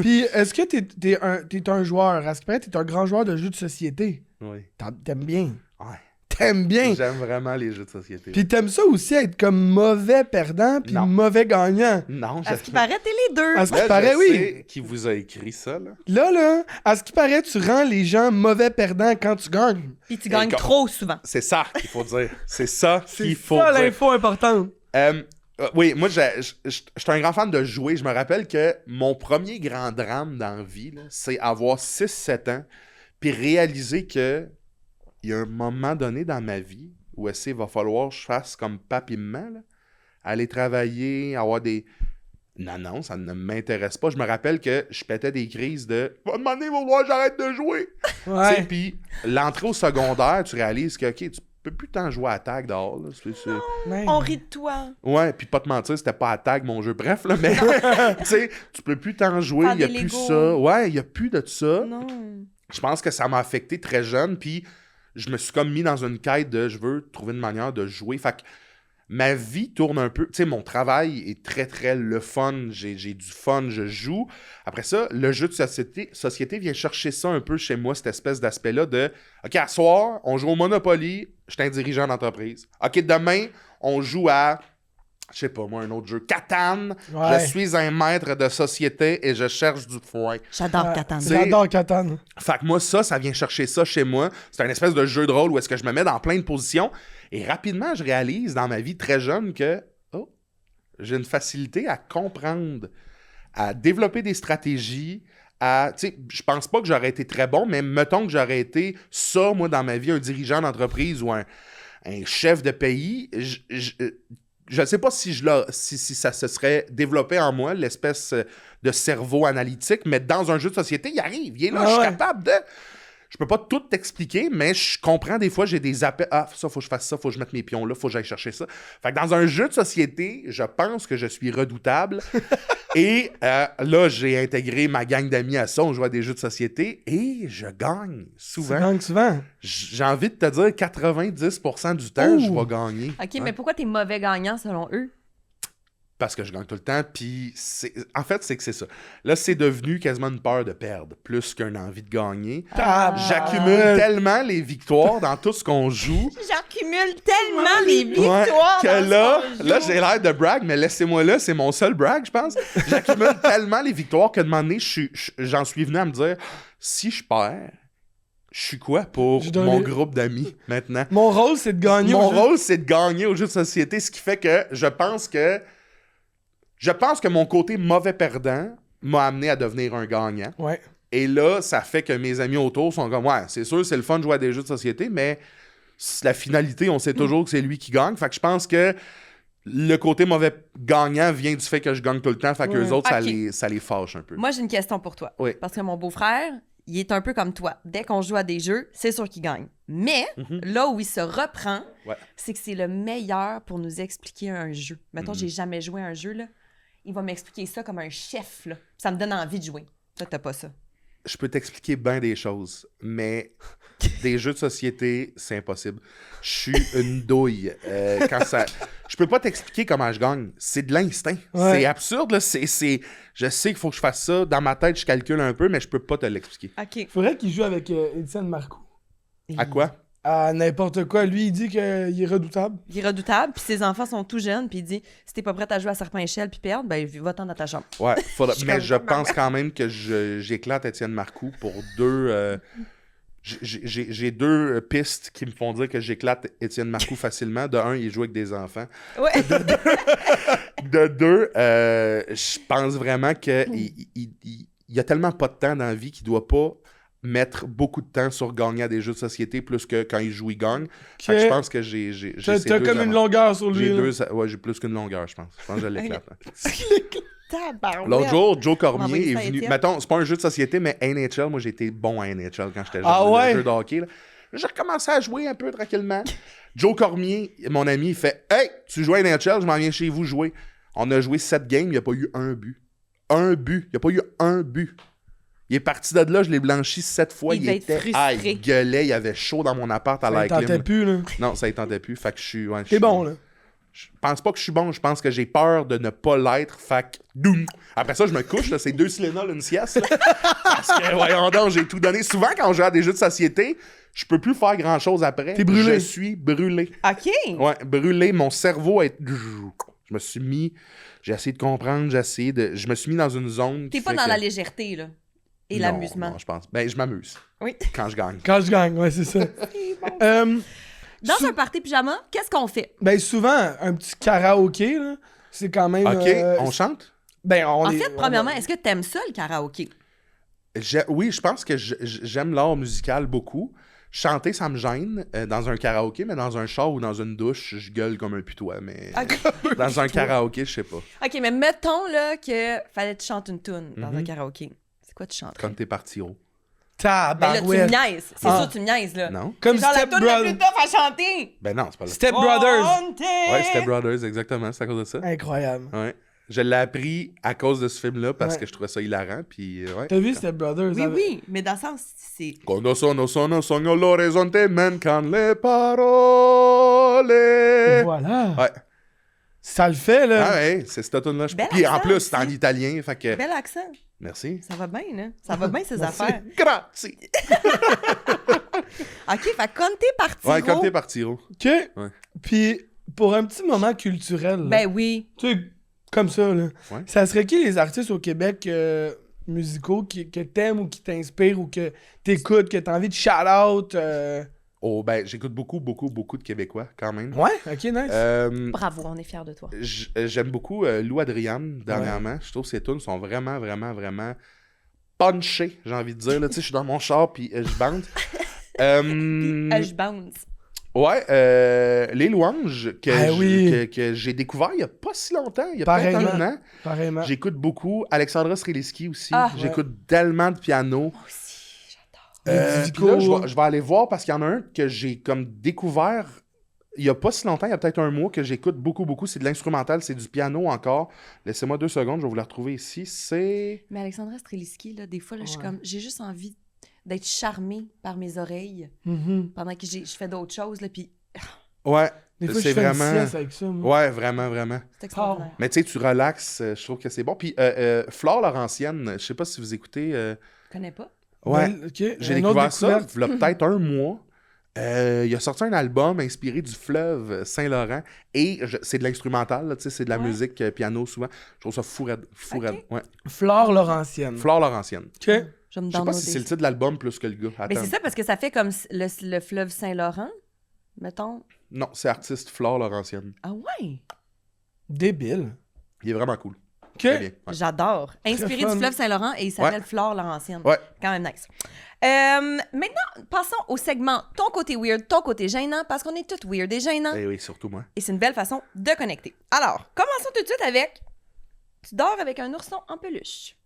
Puis, est-ce que t'es un joueur? À ce qui paraît, t'es un grand joueur de jeux de société. Oui. T'aimes bien. Ouais. T'aimes bien. J'aime vraiment les jeux de société. Puis t'aimes ça aussi, être comme mauvais perdant puis Non. mauvais gagnant. Non, À ce qui paraît, t'es les deux. À ce qui Là, paraît, je oui. sais qui vous a écrit ça, là. Là, à ce qui paraît, tu rends les gens mauvais perdants quand tu gagnes. Puis tu gagnes comme- trop souvent. C'est ça qu'il faut dire. C'est ça C'est qu'il faut ça dire. l'info importante. Oui, moi, je suis un grand fan de jouer. Je me rappelle que mon premier grand drame dans la vie, là, c'est avoir 6-7 ans, puis réaliser que il y a un moment donné dans ma vie où il va falloir que je fasse comme pape et maman, là, aller travailler, avoir des... Non, ça ne m'intéresse pas. Je me rappelle que je pétais des crises de « Va demander, va voir, j'arrête de jouer! » Ouais. Puis l'entrée au secondaire, tu réalises que, OK, tu peux plus tant jouer à tag dehors. Là. Ouais. On rit de toi. Ouais, puis pas te mentir, c'était pas à tag mon jeu, bref, là, mais tu sais, tu peux plus t'en jouer, Faire il y a des plus Legos. ça. Ouais, il y a plus de ça. Non. Je pense que ça m'a affecté très jeune, puis je me suis comme mis dans une quête de je veux trouver une manière de jouer. Fait que ma vie tourne un peu, tu sais, mon travail est très, très le fun, j'ai du fun, je joue. Après ça, le jeu de société vient chercher ça un peu chez moi, cette espèce d'aspect-là de OK, à soir, on joue au Monopoly, je suis un dirigeant d'entreprise. OK, demain, on joue à, je sais pas moi, un autre jeu, Catan. Ouais. Je suis un maître de société et je cherche du foin. J'adore Ouais. Catan. J'adore Catan. Fait que moi, ça vient chercher ça chez moi. C'est un espèce de jeu de rôle où est-ce que je me mets dans plein de positions. Et rapidement, je réalise dans ma vie très jeune que j'ai une facilité à comprendre, à développer des stratégies, à... Tu sais, je pense pas que j'aurais été très bon, mais mettons que j'aurais été ça, moi, dans ma vie, un dirigeant d'entreprise ou un chef de pays. Je sais pas si ça se serait développé en moi, l'espèce de cerveau analytique, mais dans un jeu de société, il arrive. Il est là, Ah je suis ouais. capable de... Je peux pas tout t'expliquer, mais je comprends des fois, j'ai des appels. Ah, ça, faut que je fasse ça, faut que je mette mes pions là, faut que j'aille chercher ça. Fait que dans un jeu de société, je pense que je suis redoutable. Et là, j'ai intégré ma gang d'amis à ça. On joue à des jeux de société et je gagne souvent. Tu gagnes souvent. J'ai envie de te dire 90% du temps, je vais gagner. OK, mais pourquoi t'es mauvais gagnant selon eux? Parce que je gagne tout le temps, puis en fait, c'est que c'est ça. Là, c'est devenu quasiment une peur de perdre, plus qu'une envie de gagner. J'accumule tellement les victoires dans tout ce qu'on joue. J'accumule tellement les victoires que là, j'ai l'air de brag, mais laissez-moi là, c'est mon seul brag, je pense. J'accumule tellement les victoires que de moment donné, j'en suis venu à me dire, si je perds, je suis quoi pour mon groupe d'amis maintenant? Mon rôle, c'est de gagner. Mon rôle, c'est de gagner au jeu de société, ce qui fait que je pense que mon côté mauvais perdant m'a amené à devenir un gagnant. Ouais. Et là, ça fait que mes amis autour sont comme, ouais, c'est sûr, c'est le fun de jouer à des jeux de société, mais la finalité, on sait toujours que c'est lui qui gagne. Fait que je pense que le côté mauvais gagnant vient du fait que je gagne tout le temps. Fait qu'eux autres, ça les fâche un peu. Moi, j'ai une question pour toi. Oui. Parce que mon beau-frère, il est un peu comme toi. Dès qu'on joue à des jeux, c'est sûr qu'il gagne. Mais là où il se reprend, c'est que c'est le meilleur pour nous expliquer un jeu. Mettons, j'ai jamais joué à un jeu, là. Il va m'expliquer ça comme un chef, là. Ça me donne envie de jouer. Toi, t'as pas ça. Je peux t'expliquer bien des choses, mais des jeux de société, c'est impossible. Je suis une douille. Je peux pas t'expliquer comment je gagne. C'est de l'instinct. Ouais. C'est absurde, là. Je sais qu'il faut que je fasse ça. Dans ma tête, je calcule un peu, mais je peux pas te l'expliquer. OK. Faudrait qu'il joue avec Étienne Marcoux. À quoi? À n'importe quoi. Lui, il dit qu'il est redoutable. Il est redoutable, puis ses enfants sont tout jeunes, puis il dit si t'es pas prête à jouer à Serpent-Échelle puis perdre, ben va-t'en dans ta chambre. Ouais, mais je pense quand même que j'éclate Étienne Marcoux pour deux. J'ai deux pistes qui me font dire que j'éclate Étienne Marcoux facilement. De un, il joue avec des enfants. Ouais. De deux, je pense vraiment qu'il y a tellement pas de temps dans la vie qu'il doit pas mettre beaucoup de temps sur gagner à des jeux de société plus que quand il joue, il gagne. Fait que je pense que j'ai T'as comme une longueur sur lui. J'ai plus qu'une longueur, je pense. Je pense que je l'éclate. L'autre jour, Joe Cormier est venu. Mettons, c'est pas un jeu de société, mais NHL, moi j'ai été bon à NHL quand j'étais jeune. Ouais? Le jeu de hockey. Là. J'ai recommencé à jouer un peu tranquillement. Joe Cormier, mon ami, il fait Hey, tu joues à NHL, je m'en viens chez vous jouer. On a joué 7 games, il n'y a pas eu un but. Un but. Il n'y a pas eu un but. Il est parti de là, je l'ai blanchi 7 fois. Il était il gueulait, il avait chaud dans mon appart à la clim. Ça ne tentait plus, là. Non, ça ne tentait plus. Fait que je suis. Ouais, t'es bon, là. Je pense pas que je suis bon, je pense que j'ai peur de ne pas l'être. Fait que. Doum. Après ça, je me couche, là, c'est 2 Tylenol, une sieste. Là. Parce que, voyons donc, j'ai tout donné. Souvent, quand on joue à des jeux de société, je peux plus faire grand-chose après. T'es brûlé. Je suis brûlé. OK. Ouais, brûlé. Mon cerveau est. Je me suis mis. J'ai essayé de comprendre, je me suis mis dans une zone. T'es pas dans la légèreté, là. Et non, l'amusement. Non, je pense. Ben, je m'amuse. Oui. Quand je gagne. Quand je gagne, ouais, c'est ça. Dans un party pyjama, qu'est-ce qu'on fait? Ben, souvent, un petit karaoké, là, c'est quand même... OK, on chante? Ben, en fait, premièrement, est-ce que t'aimes ça, le karaoké? Oui, je pense que j'aime l'art musical beaucoup. Chanter, ça me gêne dans un karaoké, mais dans un char ou dans une douche, je gueule comme un putois. Mais dans un karaoké, je sais pas. OK, mais mettons là que fallait que tu chantes une toune dans un karaoké. C'est quoi tu chantes? Comme t'es parti haut. Mais là, tu me niaises. C'est sûr que tu me niaises, là. Non. Comme c'est genre Step la toune la Brothers. plus tough à chanter. Ben non, c'est pas là. Step Brothers. Ouais, Step Brothers, exactement. C'est à cause de ça. Incroyable. Ouais. Je l'ai appris à cause de ce film-là parce que je trouvais ça hilarant. Puis, ouais. T'as vu Step Brothers? Oui, oui, mais dans le sens, c'est... Quando sono l'orizzonte mancan le parole. Voilà. Ouais. Ça le fait, là. Ah ouais, c'est cette tune-là. Bel Puis en accent plus, aussi. c'est en italien, fait que... Bel accent. Merci. Ça va bien, là. Ça va bien, ces affaires. Grazie. OK, fait que comme t'es parti, Ouais, quand t'es parti, oh. OK. Ouais. Puis, pour un petit moment culturel, là, ben oui. tu sais, comme ça, là, Ouais. ça serait qui les artistes au Québec musicaux que t'aimes ou qui t'inspirent ou que t'écoutes, que t'as envie de shout-out? Oh, ben, j'écoute beaucoup de Québécois, quand même. Ouais, OK, nice. Bravo, on est fiers de toi. J'aime beaucoup Lou Adriane, dernièrement. Je trouve que ses tunes sont vraiment, vraiment, vraiment punchées, j'ai envie de dire. Là, tu sais, je suis dans mon char, puis je bande. Je bounce. Ouais, Les Louanges, oui. que j'ai découvert il n'y a pas si longtemps, il y a peut-être un an. Pareillement. J'écoute beaucoup Alexandra Streliski aussi. Ah. J'écoute tellement de piano. Moi aussi, j'adore. Puis là, je vais aller voir parce qu'il y en a un que j'ai comme découvert il y a pas si longtemps, il y a peut-être un mois que j'écoute beaucoup, beaucoup. C'est de l'instrumental, c'est du piano encore. Laissez-moi 2 secondes, je vais vous la retrouver ici. C'est... Mais Alexandra Streliski, là, des fois, là, je suis comme... J'ai juste envie d'être charmée par mes oreilles pendant que je fais d'autres choses, là, puis... Ouais, des fois, c'est je fais vraiment... une sieste avec ça, moi. Ouais, vraiment, vraiment. C'est extraordinaire. Mais tu sais, tu relaxes, je trouve que c'est bon. Puis Flore Laurentienne, je sais pas si vous écoutez... Je connais pas. Ouais, Okay. j'ai découvert ça il y a peut-être un mois. Il a sorti un album inspiré du fleuve Saint-Laurent et c'est de l'instrumental, là, c'est de la musique piano souvent. Je trouve ça fou raide. Ouais. Flore Laurentienne. Flore Laurentienne. OK. Je me Je sais pas si c'est le titre de l'album plus que le gars. Mais c'est ça parce que ça fait comme le fleuve Saint-Laurent, mettons. Non, c'est artiste Flore Laurentienne. Ah ouais? Débile. Il est vraiment cool. OK. Très bien. Ouais. J'adore. Inspiré du fleuve Saint-Laurent et il s'appelle Flore Laurentienne. Ouais. Quand même nice. Maintenant, passons au segment ton côté weird, ton côté gênant, parce qu'on est tous weird et gênants. Eh oui, surtout moi. Et c'est une belle façon de connecter. Alors, commençons tout de suite avec... Tu dors avec un ourson en peluche.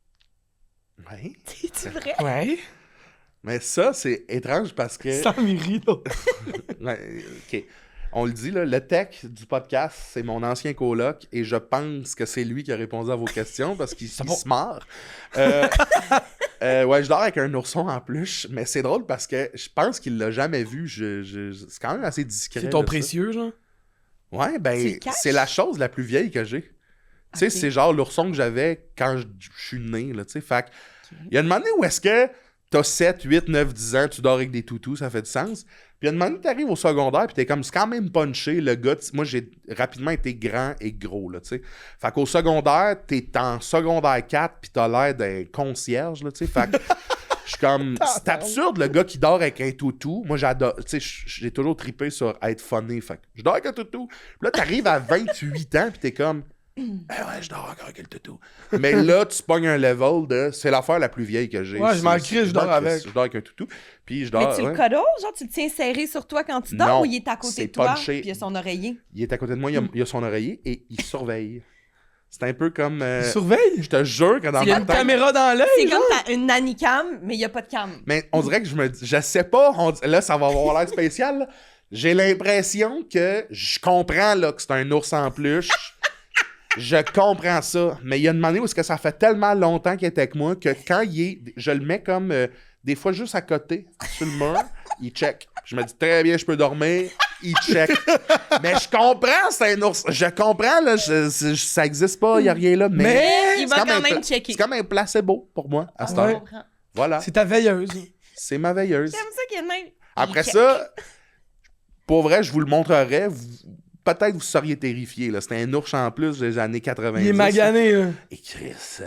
Ouais. C'est vrai? Ouais. Mais ça, c'est étrange parce que... Sans mérite, là. Ouais, OK. On le dit, là, le tech du podcast, c'est mon ancien coloc et je pense que c'est lui qui a répondu à vos questions parce qu'il se marre. Ouais, je dors avec un ourson en peluche, mais c'est drôle parce que je pense qu'il l'a jamais vu. C'est quand même assez discret. C'est ton là, précieux, genre? Ouais, ben, c'est la chose la plus vieille que j'ai. Tu sais, c'est genre l'ourson que j'avais quand je suis né, là, tu sais. Fait il y a une année où est-ce que t'as 7, 8, 9, 10 ans, tu dors avec des toutous, ça fait du sens. Puis il y a une année où t'arrives au secondaire, puis t'es comme, c'est quand même punché, le gars. Moi, j'ai rapidement été grand et gros, là, tu sais. Fait qu'au secondaire, t'es en secondaire 4, puis t'as l'air d'un concierge, là, tu sais. Fait que je suis comme, c'est absurde, le gars qui dort avec un toutou. Moi, j'adore, tu sais, j'ai toujours trippé sur être funny. Fait que je dors avec un toutou. Puis là, t'arrives à 28 ans, puis t'es comme... Eh ouais, je dors encore avec le toutou. Mais là, tu pognes un level de... C'est l'affaire la plus vieille que j'ai. Ouais, je m'en crie, je dors avec. Je dors avec un toutou. Puis je dors... Mais tu le cuddles? Genre, tu le tiens serré sur toi quand tu dors Non, ou il est à côté c'est de toi punché. puis il a son oreiller? Il est à côté de moi, il a son oreiller et il surveille. C'est un peu comme... Il surveille? Je te jure que dans Il y a ma une tête... caméra dans l'œil, C'est genre? comme une nanny cam, mais il n'y a pas de cam. Mais on dirait que je sais pas, là, ça va avoir l'air spécial, là. J'ai l'impression que je comprends là, que c'est un ours en peluche. Je comprends ça. Mais il y a une manière où est-ce que ça fait tellement longtemps qu'il est avec moi que quand il est... Je le mets comme des fois juste à côté, sur le mur, il check. Je me dis très bien, je peux dormir. Il check. Mais je comprends, c'est un ours. Je comprends, là, ça existe pas, il n'y a rien là. Mais il va quand même checker. C'est comme un placebo pour moi, à cette heure. Voilà. C'est ta veilleuse. C'est ma veilleuse. J'aime ça qu'il y ait le même. Après ça, pour vrai, je vous le montrerai. Peut-être vous seriez terrifiés. C'était un ours en plus des années 90. Il est magané, là. Et Chris,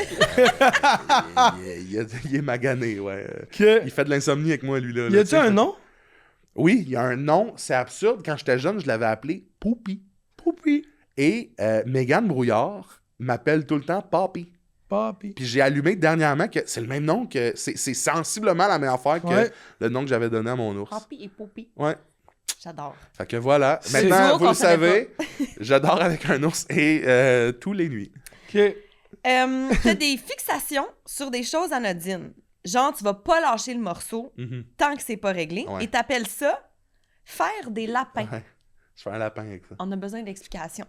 il est magané, ouais. Que... Il fait de l'insomnie avec moi, lui, là. Y a-tu un nom? Oui, il y a un nom. C'est absurde. Quand j'étais jeune, je l'avais appelé Poupie. Poupie. Et Mégane Brouillard m'appelle tout le temps Papi. Papi. Puis j'ai allumé dernièrement que c'est le même nom que... C'est sensiblement la même affaire que le nom que j'avais donné à mon ours. Papi et Poupie. Ouais. J'adore. Fait que voilà. Maintenant, vous le savez, pas. j'adore avec un ours et tous les nuits. OK. T'as des fixations sur des choses anodines. Genre, tu vas pas lâcher le morceau tant que c'est pas réglé. Ouais. Et t'appelles ça faire des lapins. Ouais. Je fais un lapin avec ça. On a besoin d'explications.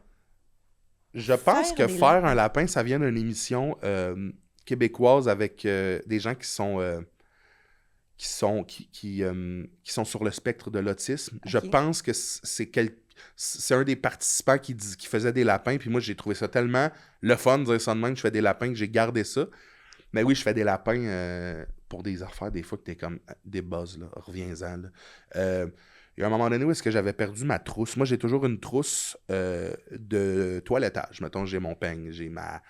Je pense Faire que des faire lapins. un lapin, ça vient d'une émission québécoise avec des gens qui sont sur le spectre de l'autisme. Okay. Je pense que c'est un des participants qui faisait des lapins, puis moi, j'ai trouvé ça tellement le fun de dire ça de même, que je fais des lapins, que j'ai gardé ça. Mais oui, je fais des lapins pour des affaires, des fois, que t'es comme des buzz, là, reviens-en, là. Il y a un moment donné où est-ce que j'avais perdu ma trousse. Moi, j'ai toujours une trousse de toilettage. Mettons, j'ai mon peigne, j'ai ma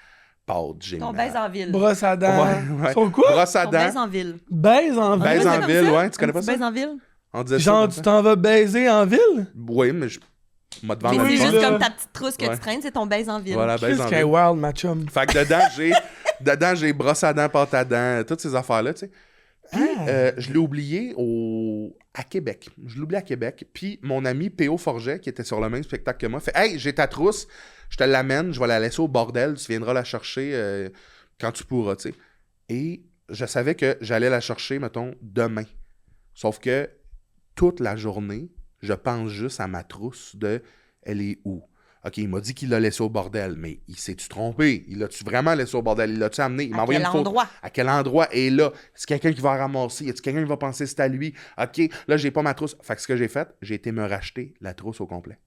pâte, j'ai Ton ma... baise en ville. Brosse à dents. Ouais. Son quoi? Brosse à Ton baise dents. en ville. Baise en Baise ville. en ville, ouais. Tu connais pas ça? Baise en ville? On disait Genre, ça, tu t'en vas baiser en ville? Oui, mais je m'a devant Mais le c'est Oui, juste là. comme ta petite trousse que Ouais. tu traînes, c'est ton baise en ville. Voilà, baise Qu'est-ce en qu'un ville. wild, ma chum? Fait que dedans, j'ai brosse à dents, pâte à dents, toutes ces affaires-là, tu sais. Puis, je l'ai oublié à Québec. Je l'ai oublié à Québec. Puis, mon ami P.O. Forget, qui était sur le même spectacle que moi, fait « Hey, j'ai ta trousse, je te l'amène, je vais la laisser au bordel, tu viendras la chercher quand tu pourras, tu sais. » Et je savais que j'allais la chercher, mettons, demain. Sauf que toute la journée, je pense juste à ma trousse de « elle est où? » OK, il m'a dit qu'il l'a laissé au bordel, mais il s'est-tu trompé? Il l'a-tu vraiment laissé au bordel? Il l'a-tu amené? Il m'a envoyé une photo. À quel endroit? Et là, est-ce quelqu'un qui va ramasser? Y a-t-il quelqu'un qui va penser que c'est à lui? OK, là, j'ai pas ma trousse. Fait que ce que j'ai fait, j'ai été me racheter la trousse au complet.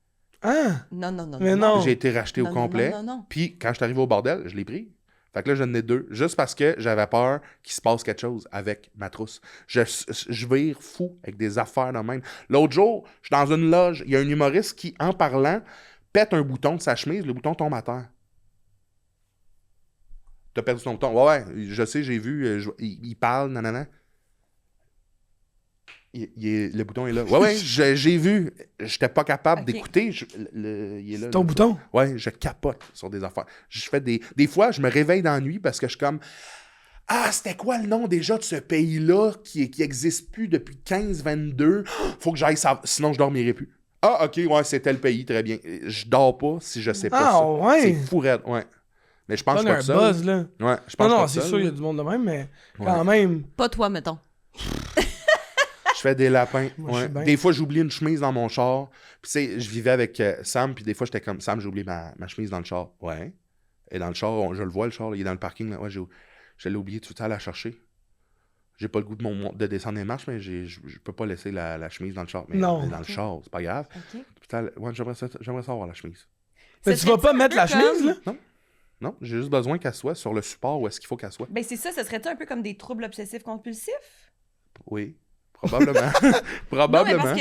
Ah! Non. J'ai été racheté au complet. Puis, quand je suis arrivé au bordel, je l'ai pris. Fait que là, j'en ai 2. Juste parce que j'avais peur qu'il se passe quelque chose avec ma trousse. Je vire fou avec des affaires de même. L'autre jour, je suis dans une loge. Il y a un humoriste qui, en parlant, pète un bouton de sa chemise, le bouton tombe à terre. T'as perdu ton bouton. Ouais, je sais, j'ai vu, il parle, nanana. Le bouton est là. Ouais, j'ai vu. J'étais pas capable d'écouter. Il est là. Ton bouton? Ouais, je capote sur des affaires. Je fais des fois, je me réveille dans la nuit parce que je suis comme... Ah, c'était quoi le nom déjà de ce pays-là qui existe plus depuis 15-22? Faut que j'aille ça, sinon je dormirai plus. Ah, OK, ouais, c'était le pays, très bien. Je dors pas si je sais pas ça. Ouais. C'est fou raide, ouais. Mais je pense que je suis pas un seul. buzz, là. Ouais, je pense non, c'est sûr, il y a du monde de même, mais quand même... Pas toi, mettons. Je fais des lapins. Moi, ouais. Des fois, j'oublie une chemise dans mon char. Puis, tu sais, je vivais avec Sam, puis des fois, j'étais comme Sam, j'ai oublié ma chemise dans le char. Ouais. Et dans le char, je le vois, le char, là, il est dans le parking. Là. Ouais, je l'ai oublié tout le temps à la chercher. J'ai pas le goût de descendre les marches, mais je peux pas laisser la chemise dans le char. Mais non. Dans le char, c'est pas grave. Okay. Putain, ouais, j'aimerais ça avoir la chemise. Mais tu vas pas mettre la chemise, là? Non. Non, j'ai juste besoin qu'elle soit sur le support où est-ce qu'il faut qu'elle soit. Ben c'est ça serait-tu un peu comme des troubles obsessifs compulsifs? Oui. Probablement. Probablement. Non, mais parce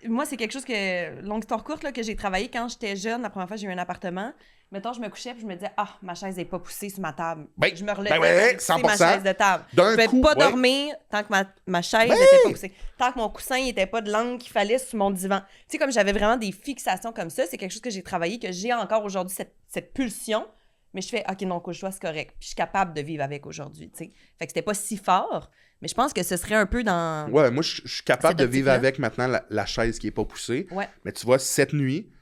que moi, c'est quelque chose que, longue histoire courte, là, que j'ai travaillé quand j'étais jeune. La première fois, j'ai eu un appartement. Mettons, je me couchais puis je me disais, ma chaise n'est pas poussée sur ma table. Ben, je me relevais, ouais, c'est 100%. ma chaise de table. Je ne pouvais pas dormir tant que ma chaise n'était pas poussée. Tant que mon coussin n'était pas de l'angle qu'il fallait sur mon divan. Tu sais, comme j'avais vraiment des fixations comme ça, c'est quelque chose que j'ai travaillé, que j'ai encore aujourd'hui, cette pulsion. Mais je fais, OK, non, couche-toi, c'est correct. Puis je suis capable de vivre avec aujourd'hui, tu sais. Fait que c'était pas si fort, mais je pense que ce serait un peu dans... Ouais, moi, je suis capable de vivre avec maintenant la chaise qui est pas poussée. Ouais. Mais tu vois, cette nuit,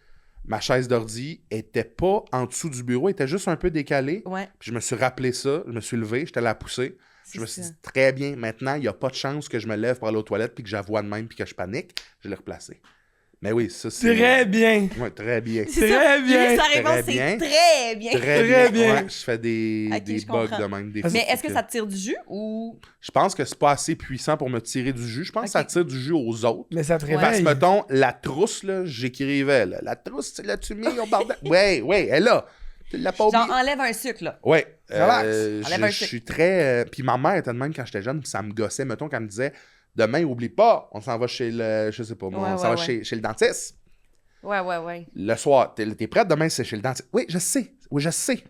ma chaise d'ordi était pas en dessous du bureau, elle était juste un peu décalée. Ouais. Puis je me suis rappelé ça, je me suis levé, j'étais allé la pousser. Je me suis dit, très bien, maintenant, il n'y a pas de chance que je me lève pour aller aux toilettes puis que j'avoue de même puis que je panique. Je l'ai replacé. Mais oui, ça, c'est... Très bien. Oui, très bien. Très bien. Sa réponse, c'est très bien. Très bien. Ouais, je fais des bugs de même. Mais est-ce que ça te tire du jus ou... Je pense que c'est pas assez puissant pour me tirer du jus. Je pense que ça tire du jus aux autres. Mais ça te réveille. Parce que, mettons, la trousse, là, j'écrivais, là. La trousse, l'as-tu mis au bordel? Oui, elle est là. Tu l'as pas oublié. Genre, enlève un sucre, là. Oui. Enlève un sucre. Je suis très... Puis ma mère était de même quand j'étais jeune, puis ça me gossait. Mettons, quand elle me disait, demain, oublie pas, on s'en va chez le... Je sais pas, moi, on s'en va chez le dentiste. Ouais. Le soir, t'es prête demain, c'est chez le dentiste. Oui, je sais.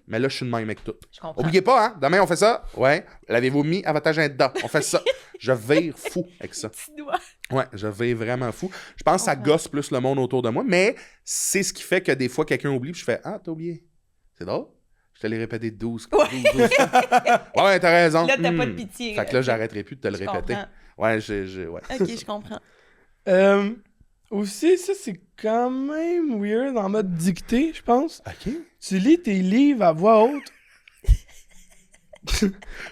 Mais là, je suis de même avec tout. Je comprends. Oubliez pas, hein? Demain, on fait ça. Ouais. L'avez-vous mis à votre agenda? On fait ça. Je vire fou avec ça. Petit doigt. Ouais, je vire vraiment fou. Je pense que ça gosse plus le monde autour de moi, mais c'est ce qui fait que des fois, quelqu'un oublie, puis je fais, t'as oublié. C'est drôle. Je te l'ai répété 12 fois. Ouais, t'as raison. Là, t'as pas de pitié. Fait que là, j'arrêterai plus de te le répéter. Ouais, ouais. OK, je comprends. Aussi, ça, c'est quand même weird en mode dictée, je pense. OK. Tu lis tes livres à voix haute.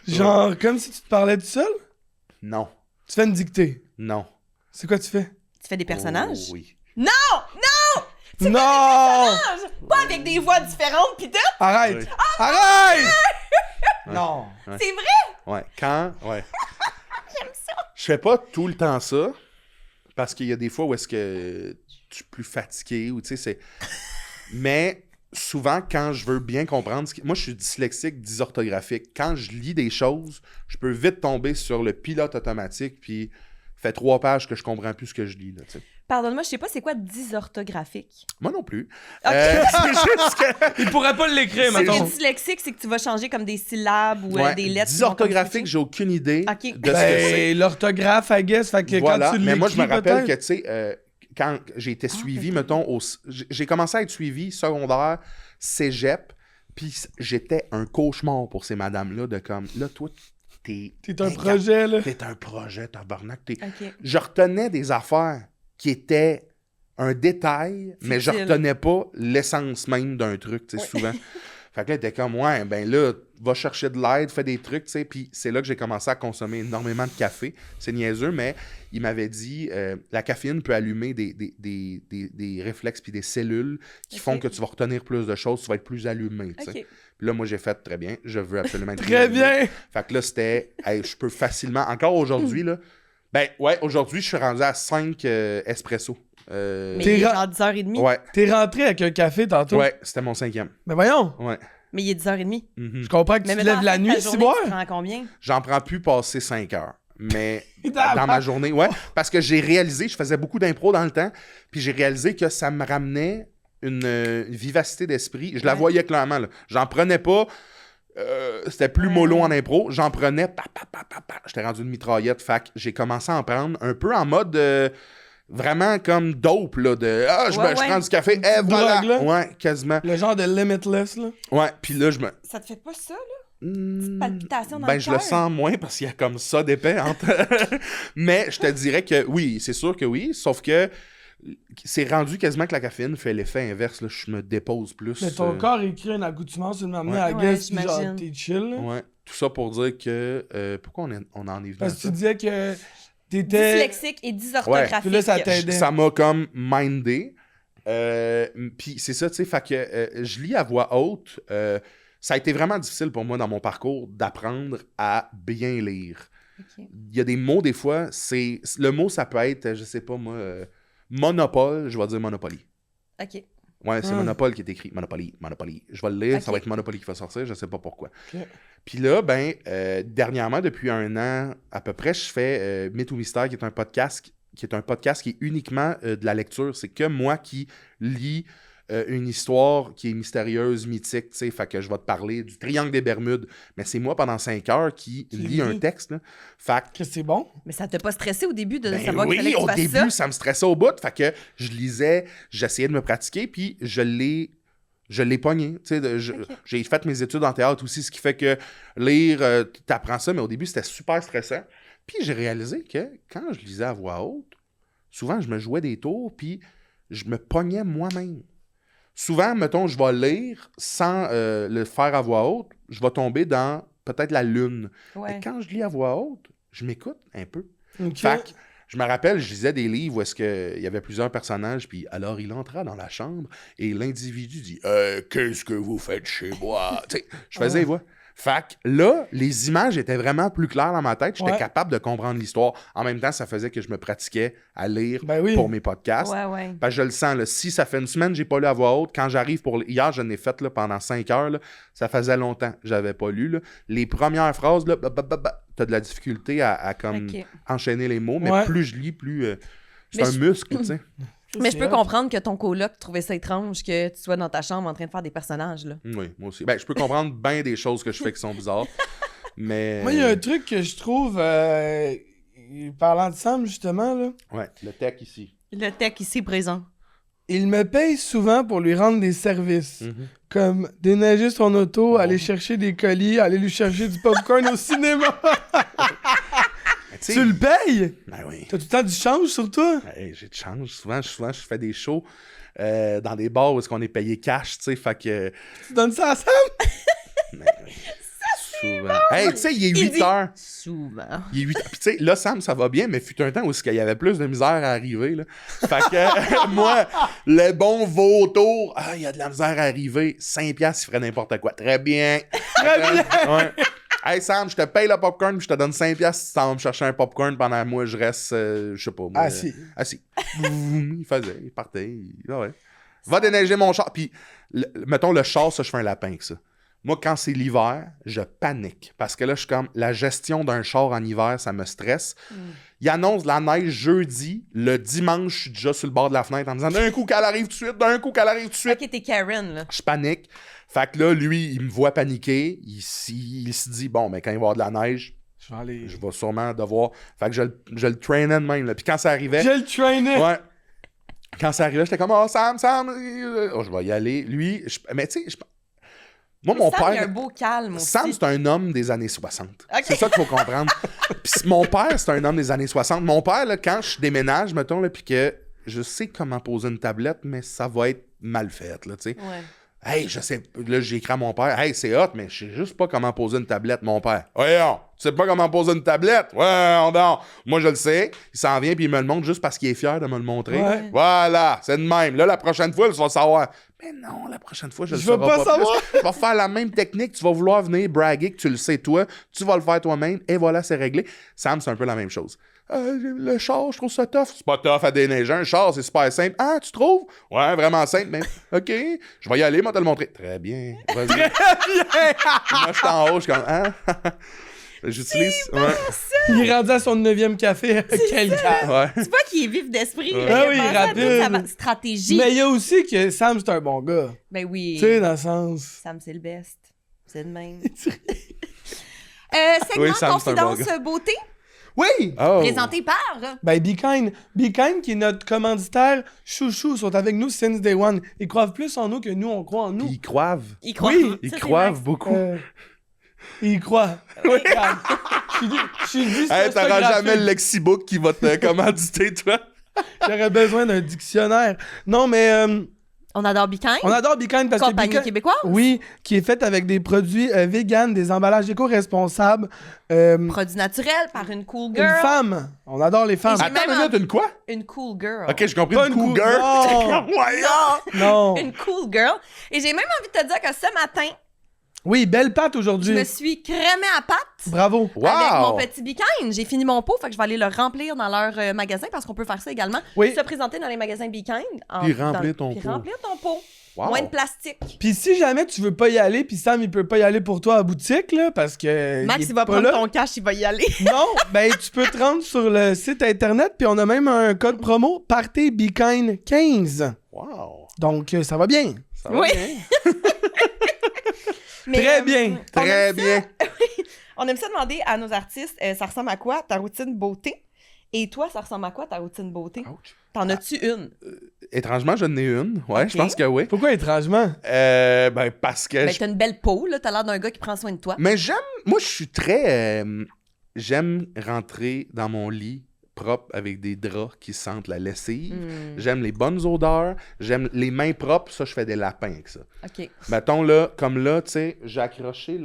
Genre, comme si tu te parlais tout seul. Non. Tu fais une dictée. Non. C'est quoi tu fais? Tu fais des personnages? Oh, oui. Non! Tu fais des personnages! Pas avec des voix différentes pis tout! Arrête! Oui. Arrête! Non. Ouais. C'est vrai? Ouais. Quand? Ouais. J'aime ça! Je fais pas tout le temps ça, parce qu'il y a des fois où est-ce que tu es plus fatigué, ou tu sais, c'est... Mais souvent, quand je veux bien comprendre... Moi, je suis dyslexique, dysorthographique. Quand je lis des choses, je peux vite tomber sur le pilote automatique, puis fait 3 pages que je comprends plus ce que je lis, là, tu sais. Pardonne-moi, je sais pas c'est quoi dysorthographique. Moi non plus. Okay. C'est juste que... Il pourrait pas l'écrire, C'est mettons. dyslexique, c'est que tu vas changer comme des syllabes ou Ouais, des lettres. dysorthographique, j'ai aucune idée de ce que c'est. L'orthographe, I guess, fait que Voilà, quand tu mais moi, je me l'écris, rappelle que, peut-être. tu sais, quand j'ai été suivi, mettons, j'ai commencé à être suivi secondaire, cégep, puis j'étais un cauchemar pour ces madames-là, de comme, là, toi, t'es un projet, là. T'es un projet, tabarnak. OK. Je retenais des affaires qui étaient un détail, mais je retenais pas l'essence même d'un truc, tu sais, souvent. Fait que là, il était comme, ouais, ben là, va chercher de l'aide, fais des trucs, tu sais. Puis c'est là que j'ai commencé à consommer énormément de café. C'est niaiseux, mais il m'avait dit, la caféine peut allumer des réflexes puis des cellules qui font que tu vas retenir plus de choses, tu vas être plus allumé, tu sais. Puis là, moi, j'ai fait très bien. Je veux absolument être très bien! Fait que là, c'était, je peux facilement, encore aujourd'hui, là, ben ouais, aujourd'hui, je suis rendu à 5 espresso. Mais il est genre 10h30? Ouais. T'es rentré avec un café tantôt? Ouais, c'était mon 5e. Mais voyons! Ouais. Mais il est 10h30. Mm-hmm. Je comprends que tu te lèves la nuit, si boire. Tu prends combien? J'en prends plus passer 5 heures. Mais dans ma journée, ouais. Parce que j'ai réalisé, je faisais beaucoup d'impro dans le temps, puis j'ai réalisé que ça me ramenait une vivacité d'esprit. Je la voyais clairement, là. J'en prenais pas. C'était plus mollo en impro. J'en prenais. J'étais rendu une mitraillette. Fait que j'ai commencé à en prendre un peu en mode vraiment comme dope, là. Je prends du café. Voilà. Drogue, là. Ouais, quasiment. Le genre de limitless, là. Ouais, puis là, je me. Ça te fait pas ça, là? Petite palpitation dans Ben, le je le sens moins parce qu'il y a comme ça d'épais entre. Mais je te dirais que oui, c'est sûr que oui. Sauf que c'est rendu quasiment que la caféine fait l'effet inverse. Là. Je me dépose plus. Mais ton corps écrit une accoutumance, une m'amener à la gueule, puis genre, t'es chill. Là. Ouais. Tout ça pour dire que. Pourquoi on en est venu parce à que ça? tu disais que t'étais. Dyslexique et dysorthographique. Puis là, ça t'aidait. Ça m'a comme mindé. Puis c'est ça, tu sais. Fait que je lis à voix haute. Ça a été vraiment difficile pour moi dans mon parcours d'apprendre à bien lire. Okay. Il y a des mots, des fois, le mot, ça peut être, je sais pas moi, monopole, je vais dire Monopoly. OK. Ouais, c'est Monopole qui est écrit. Monopoly. Je vais le lire, ça va être Monopoly qui va sortir, je sais pas pourquoi. Okay. Puis là, ben, dernièrement, depuis 1 an à peu près, je fais Mythe ou Mystère, qui est un podcast qui est uniquement de la lecture. C'est que moi qui lis une histoire qui est mystérieuse, mythique, tu sais, fait que je vais te parler du Triangle des Bermudes, mais c'est moi pendant 5 heures qui lis un texte, là. Fait que c'est bon. Mais ça t'a pas stressé au début de ben savoir qu'il fallait que tu fasses au début, ça me stressait au bout, fait que je lisais, j'essayais de me pratiquer, puis je l'ai pogné, tu sais, j'ai fait mes études en théâtre aussi, ce qui fait que lire, t'apprends ça, mais au début, c'était super stressant. Puis j'ai réalisé que quand je lisais à voix haute, souvent, je me jouais des tours, puis je me pognais moi-même. Souvent, mettons, je vais lire sans le faire à voix haute, je vais tomber dans peut-être la lune. Ouais. Mais quand je lis à voix haute, je m'écoute un peu. Okay. Fait que, je me rappelle, je lisais des livres où est-ce qu'il y avait plusieurs personnages, puis alors il entra dans la chambre et l'individu dit « Qu'est-ce que vous faites chez moi? » Tu sais, je faisais les voix. Fait que là, les images étaient vraiment plus claires dans ma tête. J'étais capable de comprendre l'histoire. En même temps, ça faisait que je me pratiquais à lire pour mes podcasts. Ouais. Parce que je le sens, là, si ça fait une semaine que j'ai pas lu à voix haute, quand j'arrive pour... Hier, je l'ai fait là, pendant 5 heures. Là, ça faisait longtemps que j'avais pas lu. Là. Les premières phrases, là, t'as de la difficulté à comme enchaîner les mots. Mais plus je lis, plus... c'est un muscle, tu sais. Mais je peux comprendre que ton coloc trouvait ça étrange que tu sois dans ta chambre en train de faire des personnages, là. Oui, moi aussi. Ben, je peux comprendre bien des choses que je fais qui sont bizarres, mais... Moi, il y a un truc que je trouve, parlant de Sam, justement, là. Ouais, le tech ici. Le tech ici présent. Il me paye souvent pour lui rendre des services, comme déneiger son auto, aller chercher des colis, aller lui chercher du popcorn au cinéma. Tu le payes? Ben oui. T'as tout le temps du change sur toi? Hey, j'ai du change. Souvent, je fais des shows dans des bars où est-ce qu'on est payé cash, tu sais, fait que... Tu donnes ça à Sam? Ben, souvent. Hey, tu sais, il est 8 heures. Souvent. Il est 8 heures. Puis tu sais, là, Sam, ça va bien, mais fut un temps où il y avait plus de misère à arriver, là. Fait que, moi, le bon vautour, il y a de la misère à arriver. 5$, il ferait n'importe quoi. Très bien. Très bien. Ouais. Hey Sam, je te paye le popcorn puis je te donne 5$ si tu vas me chercher un popcorn pendant moi je reste, je sais pas. Moi, assis. Il faisait, il partait. Va déneiger mon char. Puis, mettons le char, ça, je fais un lapin avec ça. Moi, quand c'est l'hiver, je panique. Parce que là, je suis comme, la gestion d'un char en hiver, ça me stresse. Il annonce la neige jeudi. Le dimanche, je suis déjà sur le bord de la fenêtre en me disant d'un coup qu'elle arrive tout de suite, Ok, t'es Karen, là. Je panique. Fait que là, lui, il me voit paniquer. Il se dit, bon, mais quand il va y avoir de la neige, je vais sûrement devoir... Fait que je le traînais de même. Là. Puis quand ça arrivait... Je le traînais! Ouais. Quand ça arrivait, j'étais comme, Sam, je vais y aller. Lui, mais tu sais, moi, mon Sam, père... il a un beau calme aussi. Sam, c'est un homme des années 60. Okay. C'est ça qu'il faut comprendre. Puis mon père, c'est un homme des années 60. Mon père, là, quand je déménage, mettons, là, puis que je sais comment poser une tablette, mais ça va être mal fait, là, tu sais. Ouais. Hey, je sais. Là, j'ai écrit à mon père. Hey, c'est hot, mais je sais juste pas comment poser une tablette, mon père. Voyons, tu sais pas comment poser une tablette? Ouais, non. Moi, je le sais. Il s'en vient puis il me le montre juste parce qu'il est fier de me le montrer. Ouais. Voilà, c'est de même. Là, la prochaine fois, tu vas savoir. Mais non, la prochaine fois, je le vais saurai pas savoir. plus. Tu vas faire la même technique. Tu vas vouloir venir braguer que tu le sais toi. Tu vas le faire toi-même. Et voilà, c'est réglé. Sam, c'est un peu la même chose. Le char, je trouve ça tough. C'est pas tough à déneiger. Un char, c'est super simple. Ah, tu trouves? Ouais, vraiment simple. Mais OK, je vais y aller, moi, te le montrer. Très bien. Vas-y. Très bien. Moi, je suis en haut, je suis comme, hein? J'utilise. Ouais. Il est rendu à son 9e café. Quel gars. Ouais. Tu vois qu'il est vif d'esprit. Ouais. là, Ah oui, il a pensé à toute rapide. sa stratégie. Mais il y a aussi que Sam, c'est un bon gars. Ben oui. Tu sais, dans le sens. Sam, c'est le best. C'est de même. Oui, Segment Sam, c'est un bon Confidence Beauté, Oui! Oh. présenté par... Ben, Be Kind. Be Kind, qui est notre commanditaire chouchou, sont avec nous since day one. Ils croient plus en nous que nous, on croit en nous. Ils croivent. Il croit. Oui, Ça, Ils c'est croivent Max. beaucoup. Ils croient. Oui. Regarde. Je suis dit, Hey, c'est t'auras graphique. jamais le lexibook qui va te commanditer, toi. J'aurais besoin d'un dictionnaire. Non, mais On adore Be Kind. on adore Be Kind parce que Compagnie Be Kind- québécoise. Oui, qui est faite avec des produits vegan, des emballages éco-responsables. Produit naturel par une cool Une girl. femme. On adore les femmes. j'ai Attends même une minute, une quoi? Une cool girl. Ok, j'ai compris Pas une une cool cool- girl. Non. Ouais, Non. Une cool girl. Et j'ai même envie de te dire que ce matin, Oui, belle patte je aujourd'hui. me suis crémée à pâte. Bravo. Wow. Avec mon petit Be Kind. J'ai fini mon pot, fait que je vais aller le remplir dans leur magasin parce qu'on peut faire ça également. Oui. Se présenter dans les magasins Be Kind. Puis remplir ton Puis pot. remplir ton pot. Wow. Moins de plastique. Puis si jamais tu veux pas y aller, puis Sam il peut pas y aller pour toi à boutique là, parce que Max, est il va pas prendre là. ton cash, il va y aller. Non, ben tu peux te rendre sur le site internet, puis on a même un code promo Partez Be Kind 15. Wow. Donc ça va bien. Ça va Oui. bien. Mais, Très bien. on Très aime ça- bien. On aime ça demander à nos artistes, ça ressemble à quoi ta routine beauté? Et toi, ça ressemble à quoi ta routine beauté? Ouch. T'en as-tu une? Étrangement, j'en ai une. Ouais, Ok. je pense que oui. Pourquoi étrangement? Ben, parce que. Ben, t'as une belle peau, là. T'as l'air d'un gars qui prend soin de toi. Mais j'aime. Moi, je suis très. J'aime rentrer dans mon lit propre avec des draps qui sentent la lessive. Hmm, J'aime les bonnes odeurs. J'aime les mains propres. Ça, je fais des lapins avec ça. OK. Mettons là, comme là, tu sais, j'ai accroché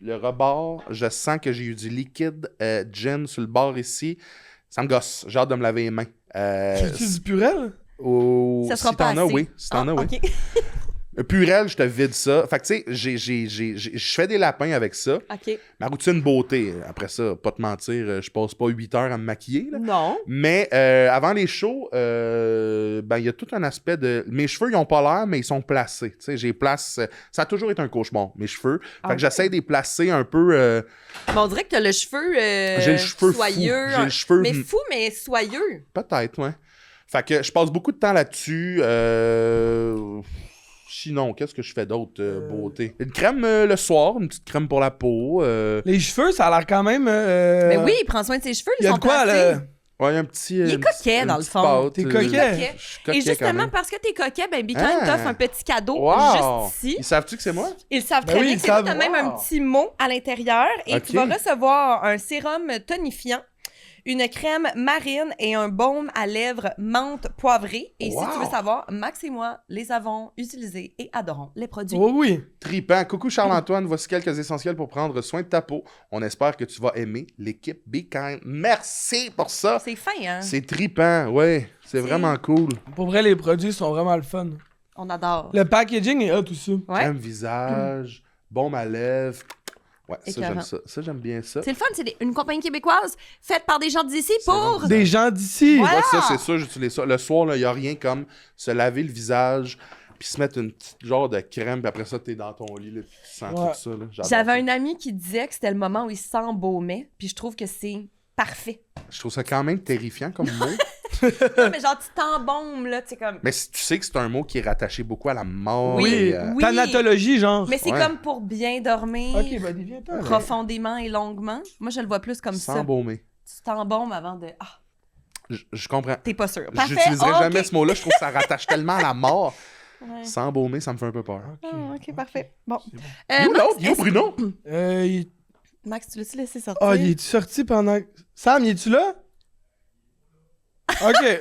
le rebord. Je sens que j'ai eu du liquide gin sur le bord ici. Ça me gosse. J'ai hâte de me laver les mains. Tu du purel? Ça sera Si pas t'en as, assez. oui. Si t'en as, oui. OK. Purel, je te vide ça. Fait que tu sais, je fais des lapins avec ça. OK. Ma routine beauté, après ça, pas te mentir, je passe pas 8 heures à me maquiller. Là. Non. Mais avant les shows, ben il y a tout un aspect de... Mes cheveux, ils ont pas l'air, mais ils sont placés. Tu sais, j'ai place... Ça a toujours été un cauchemar, mes cheveux. Fait que j'essaie de les placer un peu... Mais on dirait que t'as le cheveu, J'ai le cheveu soyeux. fou. J'ai le cheveu... Mais fou, mais soyeux. Peut-être, ouais. Fait que je passe beaucoup de temps là-dessus. Sinon, qu'est-ce que je fais d'autre, beauté? Une crème le soir, une petite crème pour la peau. Les cheveux, ça a l'air quand même. Mais oui, il prend soin de ses cheveux. Il y a Ils de sont quoi, placés. là? Ouais, un petit... Il est une coquet, petite- dans une le petite fond. pâte, T'es euh, coquet. Il est coquet. Je suis Et coquet quand justement, même. parce que t'es coquet, ben Be Kind Ah. t'offre un petit cadeau Wow! juste ici. Ils savent-tu que c'est moi? Ils savent Ben très oui, bien ils que c'est toi. savent. T'as même un Wow. petit mot à l'intérieur et Ok. tu vas recevoir un sérum tonifiant, une crème marine et un baume à lèvres menthe poivrée. Et Wow. si tu veux savoir, Max et moi les avons utilisés et adorons les produits. Oh oui. Tripant. Coucou Charles-Antoine, voici quelques essentiels pour prendre soin de ta peau. On espère que tu vas aimer l'équipe Be Kind. Merci pour ça. C'est fin, hein? C'est tripant, ouais. C'est vraiment cool. Pour vrai, les produits sont vraiment le fun. On adore. Le packaging est hot aussi. Ouais. Crème visage, baume à lèvres. Ouais, ça Écœurant. j'aime ça. Ça j'aime bien ça. C'est le fun, c'est une compagnie québécoise faite par des gens d'ici pour... Des gens d'ici. Ouais. Moi, ça, Ah! c'est sûr, j'utilise ça. Le soir, il n'y a rien comme se laver le visage, puis se mettre une petite genre de crème, puis après ça, t'es dans ton lit, là, puis tu sens Ouais. tout ça. Là. J'adore J'avais ça. un ami qui disait que c'était le moment où il s'embaumait, puis je trouve que c'est parfait. Je trouve ça quand même terrifiant comme mot. Non, mais genre, tu t'embaumes, là, tu sais, comme... Mais tu sais que c'est un mot qui est rattaché beaucoup à la mort. Oui, et, oui. Thanatologie, genre. Mais c'est Ouais. comme pour bien dormir, Ok, ben viens-toi. là. profondément et longuement. Moi, je le vois plus comme ça. S'embaumer. Tu t'embaumes avant de... Ah, Je comprends. t'es pas sûr. Parfait. J'utiliserai Ah, jamais ok. ce mot-là. Je trouve que ça rattache tellement à la mort. Ouais. S'embaumer, ça me fait un peu peur. Ah, ok, parfait. Bon. Il est où Max, l'autre? Il est où est-ce- Bruno? Il... Max, tu l'as-tu laissé sortir? Ah, il est-tu sorti pendant... Sam, il est-tu là? OK.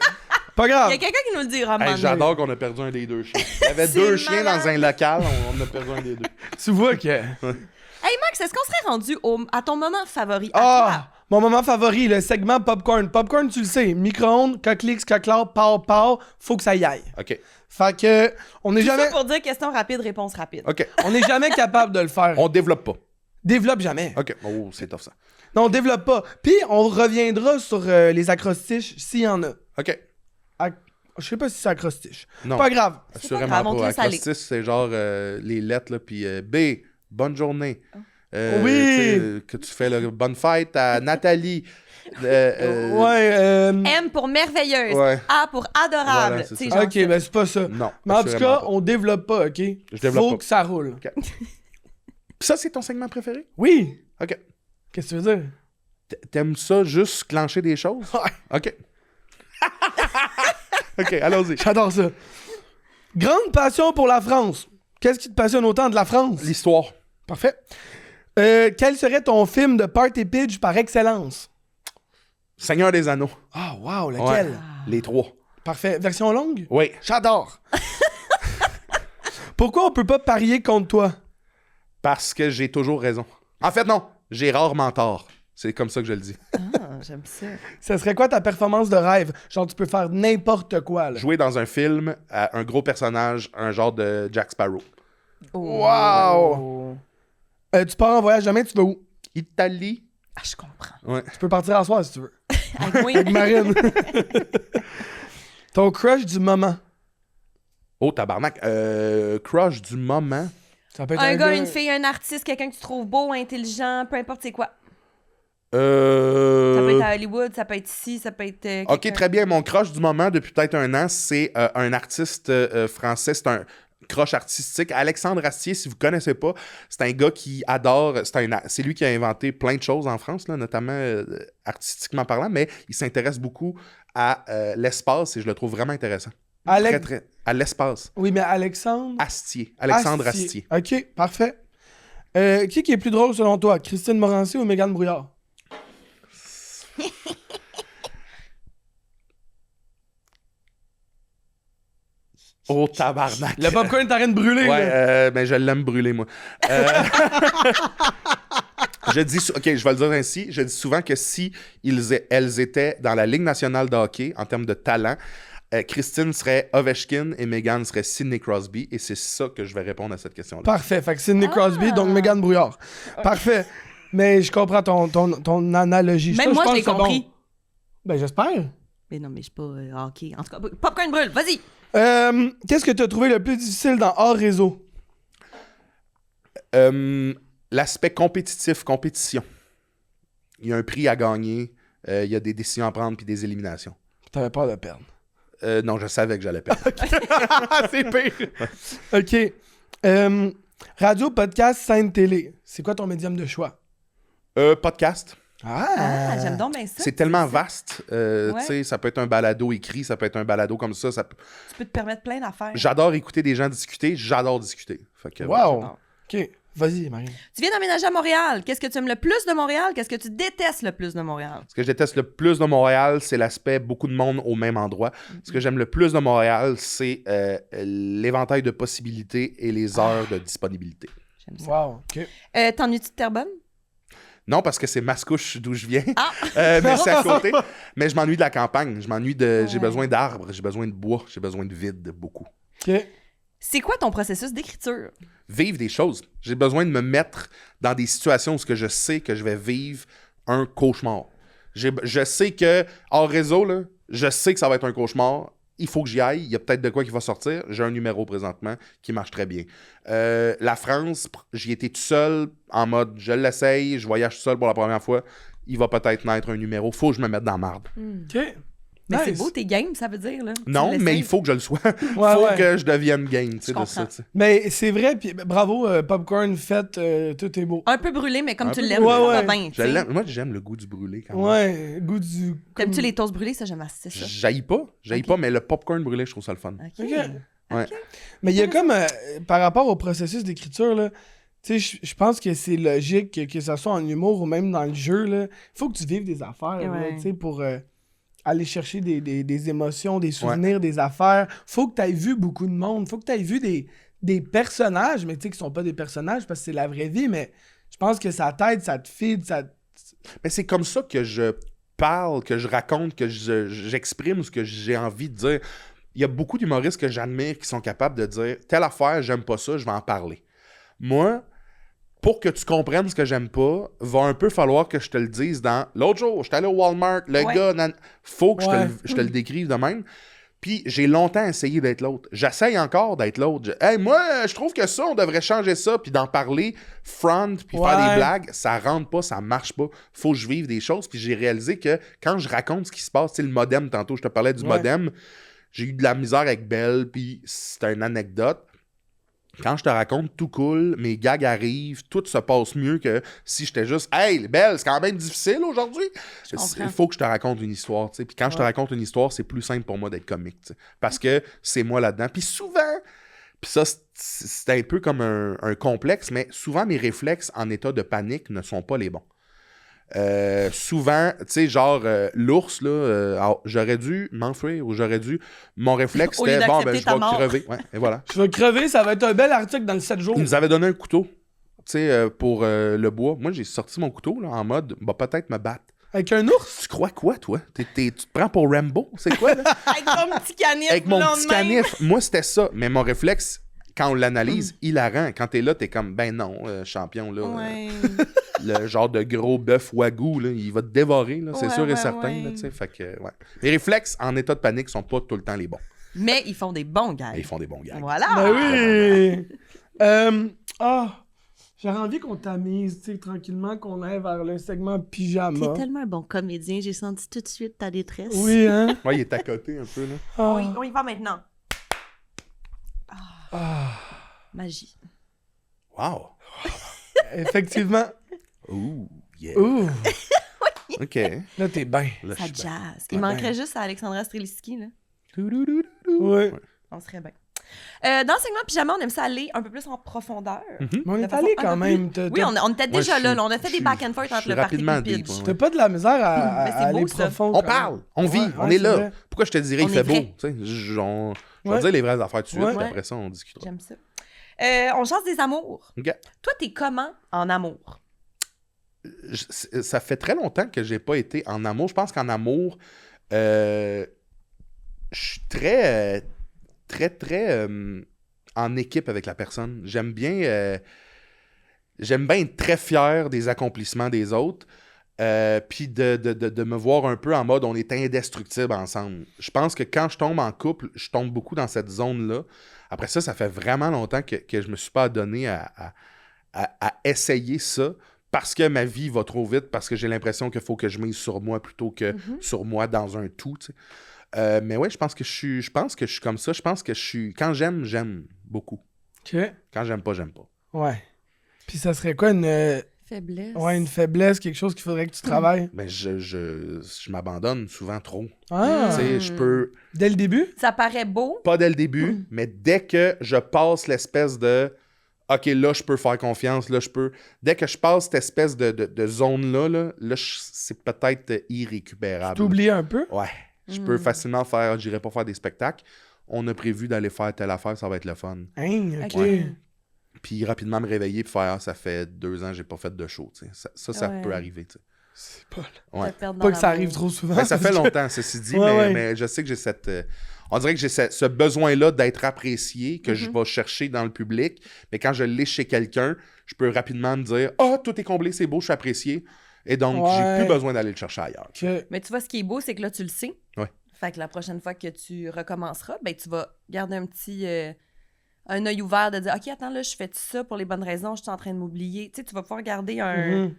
Pas grave. Il y a quelqu'un qui nous le dira, Hey, man. j'adore qu'on a perdu un des deux chiens. Il y avait C'est 2 chiens malade. dans un local, on a perdu un des deux. Tu vois que... Hey, Max, est-ce qu'on serait rendu à ton moment favori? À Ah! Mon moment favori, le segment popcorn. Popcorn, tu le sais, micro-ondes, coquelix, coquelard, pow, faut que ça y aille. OK. Fait que, on n'est toi? Tout jamais... ça pour dire question rapide, réponse rapide. OK. On n'est jamais capable de le faire. On développe pas. Développe jamais. OK. Oh, c'est tough ça. Non, on développe pas. Puis, on reviendra sur les acrostiches s'il y en a. OK. Je sais pas si c'est acrostiche. Non. Pas grave. C'est pas Assurément grave, on te pas. laisse aller. Acrostiche, c'est genre les lettres, là, puis B, bonne journée. Oui. Tu sais, que tu fais le bonne fête à Nathalie. M pour merveilleuse. Ouais. A pour adorable. Voilà, c'est Tu sais, ça. genre Ok, ça. ben c'est pas ça. Non. Mais en tout assurément cas, pas. on développe pas, ok? développe Faut pas. que ça roule. Puis ça, c'est ton segment préféré? Oui! OK. Qu'est-ce que tu veux dire? T'aimes ça juste clencher des choses? Ouais. OK. OK, allons-y. J'adore ça. Grande passion pour la France. Qu'est-ce qui te passionne autant de la France? L'histoire. Parfait. Quel serait ton film de party pitch par excellence? Seigneur des Anneaux. Ah, wow, lequel? Ouais. Les 3. Parfait. Version longue? Oui. J'adore. Pourquoi on peut pas parier contre toi? Parce que j'ai toujours raison. En fait, non. J'ai rarement tort. C'est comme ça que je le dis. Ah, j'aime ça. Ça serait quoi ta performance de rêve? Genre, tu peux faire n'importe quoi, là. Jouer dans un film à un gros personnage, un genre de Jack Sparrow. Wow! Tu pars en voyage jamais, tu vas où? Italie. Ah, je comprends. Ouais. Tu peux partir à soir si tu veux. Avec moi, Avec Marine. Ton crush du moment. Oh, tabarnak. Crush du moment. Ça peut être un gars, une fille, un artiste, quelqu'un que tu trouves beau, intelligent, peu importe c'est quoi. Ça peut être à Hollywood, ça peut être ici, ça peut être... Ok, quelqu'un. très bien. Mon crush du moment, depuis peut-être un an, c'est un artiste français. C'est un crush artistique. Alexandre Astier, si vous connaissez pas, c'est un gars qui adore... C'est lui qui a inventé plein de choses en France, là, notamment artistiquement parlant, mais il s'intéresse beaucoup à l'espace et je le trouve vraiment intéressant. Très, très... À l'espace. Oui, mais Alexandre... Astier. Alexandre Astier. OK, parfait. Qui est plus drôle selon toi? Christine Morancy ou Mégane Brouillard? Oh, tabarnak. Le popcorn est en train de brûler, Ouais, là. mais je l'aime brûler, moi. Je dis, OK, je vais le dire ainsi. Je dis souvent que si elles étaient dans la Ligue nationale de hockey, en termes de talent, Christine serait Ovechkin et Meghan serait Sidney Crosby. Et c'est ça que je vais répondre à cette question-là. Parfait. Fait que Sidney Crosby, donc Mégane Brouillard. Parfait. Mais je comprends ton analogie. Même Ça, moi, pense je l'ai que c'est compris. bon. Ben, j'espère. Mais non, mais je suis pas hockey. En tout cas, popcorn brûle, vas-y. Qu'est-ce que tu as trouvé le plus difficile dans hors réseau? L'aspect compétitif, compétition. Il y a un prix à gagner, il y a des décisions à prendre puis des éliminations. T'avais peur de perdre. Non, je savais que j'allais perdre. C'est pire. OK. Radio, podcast, scène, télé. C'est quoi ton médium de choix? Podcast. Ah, j'aime donc bien ça. C'est tellement vaste. Ouais. Tu sais, ça peut être un balado écrit, ça peut être un balado comme ça. Tu peux te permettre plein d'affaires. J'adore écouter des gens discuter, j'adore discuter. Fait que, Wow. j'adore. OK. Vas-y, Marie. Tu viens d'emménager à Montréal. Qu'est-ce que tu aimes le plus de Montréal? Qu'est-ce que tu détestes le plus de Montréal? Ce que je déteste le plus de Montréal, c'est l'aspect beaucoup de monde au même endroit. Ce que j'aime le plus de Montréal, c'est l'éventail de possibilités et les heures de disponibilité. J'aime ça. Wow. OK. T'ennuies-tu de Terrebonne? Non, parce que c'est Mascouche d'où je viens. Ah! Mais c'est à côté. Mais je m'ennuie de la campagne. Je m'ennuie de. J'ai Ouais. besoin d'arbres, j'ai besoin de bois, j'ai besoin de vide, beaucoup. OK. C'est quoi ton processus d'écriture? Vivre des choses. J'ai besoin de me mettre dans des situations où je sais que je vais vivre un cauchemar. Je sais que, hors réseau, là, je sais que ça va être un cauchemar. Il faut que j'y aille. Il y a peut-être de quoi qui va sortir. J'ai un numéro présentement qui marche très bien. La France, j'y étais tout seul, en mode je l'essaye, je voyage tout seul pour la première fois. Il va peut-être naître un numéro. Faut que je me mette dans la marde. OK. Mais Nice. c'est beau, tes games, ça veut dire, là. Non, Tu mais l'essayes. il faut que je le sois. Il Ouais, faut ouais. que je devienne game. Tu sais, Je de ça, comprends. tu sais. Mais c'est vrai, puis bravo, Popcorn, fait, tout est beau. Un peu brûlé, mais comme Un tu peu l'aimes, brûlé. ça Ouais, va ouais. bien. tu Je sais. l'aime. Moi, j'aime le goût du brûlé quand même. Ouais, goût du... T'aimes-tu les toasts brûlés? Ça, j'aime assez ça. J'haïs pas. J'haïs Ok. pas, mais le popcorn brûlé, je trouve ça le fun. OK. OK. Ouais. Mais il y a comme, par rapport au processus d'écriture, là, tu sais, je pense que c'est logique que ce soit en humour ou même dans le jeu, là, il faut que tu vives des affaires, là, Ouais. tu sais, pour aller chercher des émotions, des souvenirs, des affaires. Faut que tu aies vu beaucoup de monde. Faut que tu aies vu des personnages, mais tu sais, qui sont pas des personnages parce que c'est la vraie vie, mais je pense que ça t'aide, ça te feed, ça... Mais c'est comme ça que je parle, que je raconte, que j'exprime ce que j'ai envie de dire. Il y a beaucoup d'humoristes que j'admire qui sont capables de dire « Telle affaire, j'aime pas ça, je vais en parler. » Moi, pour que tu comprennes ce que j'aime pas, va un peu falloir que je te le dise dans... L'autre jour, j'étais allé au Walmart, le gars... Faut que je te le décrive de même. Puis j'ai longtemps essayé d'être l'autre. J'essaye encore d'être l'autre. Hey, moi, je trouve que ça, on devrait changer ça, puis d'en parler, front, puis faire des blagues. Ça rentre pas, ça marche pas. Faut que je vive des choses. Puis j'ai réalisé que quand je raconte ce qui se passe, tu sais, le modem, tantôt, je te parlais du modem, j'ai eu de la misère avec Belle, puis c'était une anecdote. Quand je te raconte, tout cool, mes gags arrivent, tout se passe mieux que si j'étais juste « Hey, Belle, c'est quand même difficile aujourd'hui! » Il faut que je te raconte une histoire, tu sais. Puis quand je te raconte une histoire, c'est plus simple pour moi d'être comique, tu sais. Parce que c'est moi là-dedans. Puis souvent, puis ça, c'est un peu comme un complexe, mais souvent, mes réflexes en état de panique ne sont pas les bons. Souvent, tu sais, genre, l'ours, là, j'aurais dû m'enfuir ou j'aurais dû... Mon réflexe, c'était, bon, ben, je vais crever. Ouais, et voilà. Je vais crever, ça va être un bel article dans le 7 jours. Ils nous avaient donné un couteau, tu sais, pour le bois. Moi, j'ai sorti mon couteau, là, en mode, va peut-être me battre. Avec un ours? Tu crois quoi, toi? Tu te prends pour Rambo? C'est quoi, là? Avec ton petit canif. Avec mon petit canif. Moi, c'était ça. Mais mon réflexe, quand on l'analyse, hilarant. Quand t'es là, t'es comme, ben non, champion, là. Ouais. Le genre de gros bœuf wagyu, là, il va te dévorer, là, c'est sûr et certain. Là, fait que, ouais. Les réflexes en état de panique sont pas tout le temps les bons. Mais ils font des bons gags. Et ils font des bons gags. Voilà. Ben oui! J'aurais envie qu'on tamise, tu sais, tranquillement, qu'on aille vers le segment pyjama. T'es tellement un bon comédien, j'ai senti tout de suite ta détresse. Oui, hein? Ouais, il est à côté un peu, là. Oui, on y va maintenant. Magie. Wow! Ouais. Effectivement. Ouh, yeah. Ouh! OK. Là, t'es bien. Là, Ça je suis bien. jazz. Il manquerait juste à Alexandra Streliski, là. Ouais. On serait bien. Dans le segment pyjama, on aime ça aller un peu plus en profondeur. Mais on De est façon allé un quand peu même. plus- Oui, on était déjà là. On a fait je des suis- back and forth je entre suis le party et rapidement le deep, pitch. ouais. T'as pas de la misère à Mais c'est aller beau, ça. profond. On quand même. parle, on vit, Ouais, on ouais, est c'est là. vrai. Pourquoi je te dirais On il est fait beau? vrai. Tu sais, je vais Ouais. dire les vraies affaires tout de suite, Ouais. puis après ça, on discutera. J'aime ça. On change des amours. OK. Toi, t'es comment en amour? Ça fait très longtemps que j'ai pas été en amour. Je pense qu'en amour, je suis très en équipe avec la personne. J'aime bien être très fier des accomplissements des autres. Puis de me voir un peu en mode on est indestructible ensemble. Je pense que quand je tombe en couple, je tombe beaucoup dans cette zone-là. Après ça fait vraiment longtemps que je me suis pas adonné à essayer ça parce que ma vie va trop vite, parce que j'ai l'impression qu'il faut que je mise sur moi plutôt que sur moi dans un tout. Tu sais. Mais ouais, je pense que je suis comme ça. Je pense que quand j'aime beaucoup. OK. Quand j'aime pas, j'aime pas. Ouais. Puis ça serait quoi une Faiblesse. une faiblesse, quelque chose qu'il faudrait que tu travailles? Mais je m'abandonne souvent trop. Ah! Tu sais, je peux... Dès le début? Ça paraît beau. Pas dès le début, mais dès que je passe l'espèce de OK, là, je peux faire confiance, là, je peux. Dès que je passe cette espèce de zone-là, c'est peut-être irrécupérable. T'oublies un peu? Ouais. Je peux facilement faire, j'irai pas faire des spectacles. On a prévu d'aller faire telle affaire, ça va être le fun. Hein, OK. Ouais. Puis rapidement me réveiller et faire, ça fait 2 ans que j'ai pas fait de show. Tu sais. Ça Ouais. peut arriver. Tu sais. C'est pas... Ouais. Pas que ça arrive trop souvent. Ben, ça fait parce que- longtemps, ceci dit, Ouais, mais je sais que j'ai cette... on dirait que j'ai ce besoin-là d'être apprécié, que je vais chercher dans le public. Mais quand je l'ai chez quelqu'un, je peux rapidement me dire « Ah, tout est comblé, c'est beau, je suis apprécié. » Et donc, j'ai plus besoin d'aller le chercher ailleurs. OK. Mais tu vois, ce qui est beau, c'est que là, tu le sais. Ouais. Fait que la prochaine fois que tu recommenceras, ben, tu vas garder un petit... un œil ouvert de dire « OK, attends, là, je fais ça pour les bonnes raisons, je suis en train de m'oublier. » Tu sais, tu vas pouvoir garder un...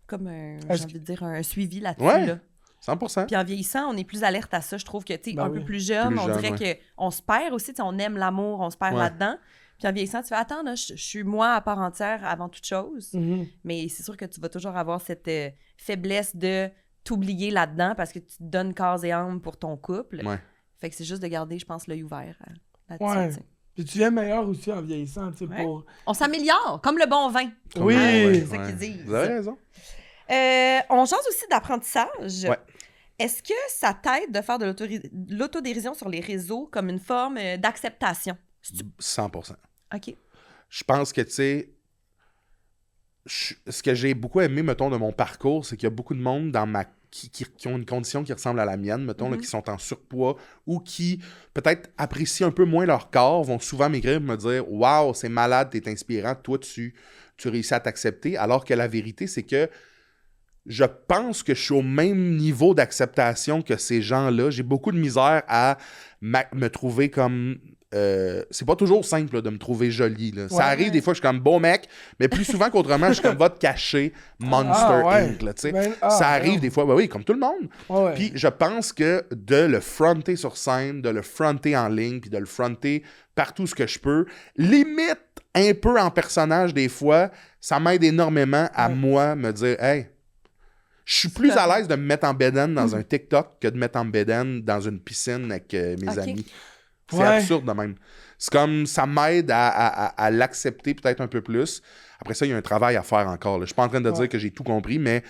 Comme un... J'ai envie de dire un suivi là-dessus, Ouais. là. 100%. Puis en vieillissant, on est plus alerte à ça. Je trouve que, tu sais, Ben un oui. peu plus jeune, Plus on jeune, dirait qu'on se perd aussi. Tu sais, on aime l'amour, on se perd Ouais. là-dedans. Puis en vieillissant, tu fais, attends, là, je suis moi à part entière avant toute chose. Mhm. Mais c'est sûr que tu vas toujours avoir cette faiblesse de t'oublier là-dedans parce que tu te donnes corps et âme pour ton couple. Ouais. Fait que c'est juste de garder, je pense, l'œil ouvert là-dessus. Ouais. tu sais. Puis tu viens meilleur aussi en vieillissant, tu sais, Ouais. pour... On s'améliore, comme le bon vin. Oui. C'est ça qu'ils disent. Vous avez raison. On change aussi d'apprentissage. Ouais. Est-ce que ça t'aide de faire de l'autodérision sur les réseaux comme une forme d'acceptation? 100%. OK. Je pense que, tu sais, ce que j'ai beaucoup aimé, mettons, de mon parcours, c'est qu'il y a beaucoup de monde qui ont une condition qui ressemble à la mienne, mettons, là, qui sont en surpoids ou qui, peut-être, apprécient un peu moins leur corps, vont souvent m'écrire et me dire « Wow, c'est malade, t'es inspirant, toi, tu réussis à t'accepter. » Alors que la vérité, c'est que je pense que je suis au même niveau d'acceptation que ces gens-là. J'ai beaucoup de misère à me trouver comme... c'est pas toujours simple là, de me trouver jolie. Là. Ça arrive des fois, je suis comme beau mec, mais plus souvent qu'autrement, je suis comme va te cacher Monster Inc. Là, ça arrive des fois, oui, comme tout le monde. Puis je pense que de le fronter sur scène, de le fronter en ligne, puis de le fronter partout ce que je peux, limite un peu en personnage des fois, ça m'aide énormément à moi me dire « Hey, je suis plus à l'aise de me mettre en bedaine dans un TikTok que de me mettre en bedaine dans une piscine avec mes amis. » C'est absurde de même. C'est comme, ça m'aide à l'accepter peut-être un peu plus. Après ça, il y a un travail à faire encore. Là. Je suis pas en train de dire que j'ai tout compris, mais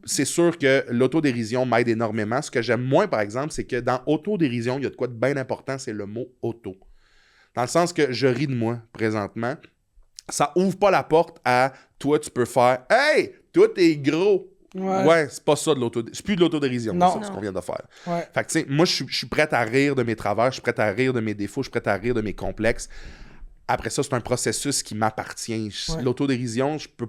c'est sûr que l'autodérision m'aide énormément. Ce que j'aime moins, par exemple, c'est que dans autodérision, il y a de quoi de bien important, c'est le mot « auto ». Dans le sens que je ris de moi, présentement. Ça ouvre pas la porte à « toi, tu peux faire « Hey, toi, t'es gros ». Ouais, c'est pas ça de l'autodérision. C'est plus de l'autodérision, c'est ce qu'on vient de faire. Fait que, tu sais, moi, je suis prête à rire de mes travers, je suis prête à rire de mes défauts, je suis prête à rire de mes complexes. Après ça, c'est un processus qui m'appartient. L'autodérision, je peux...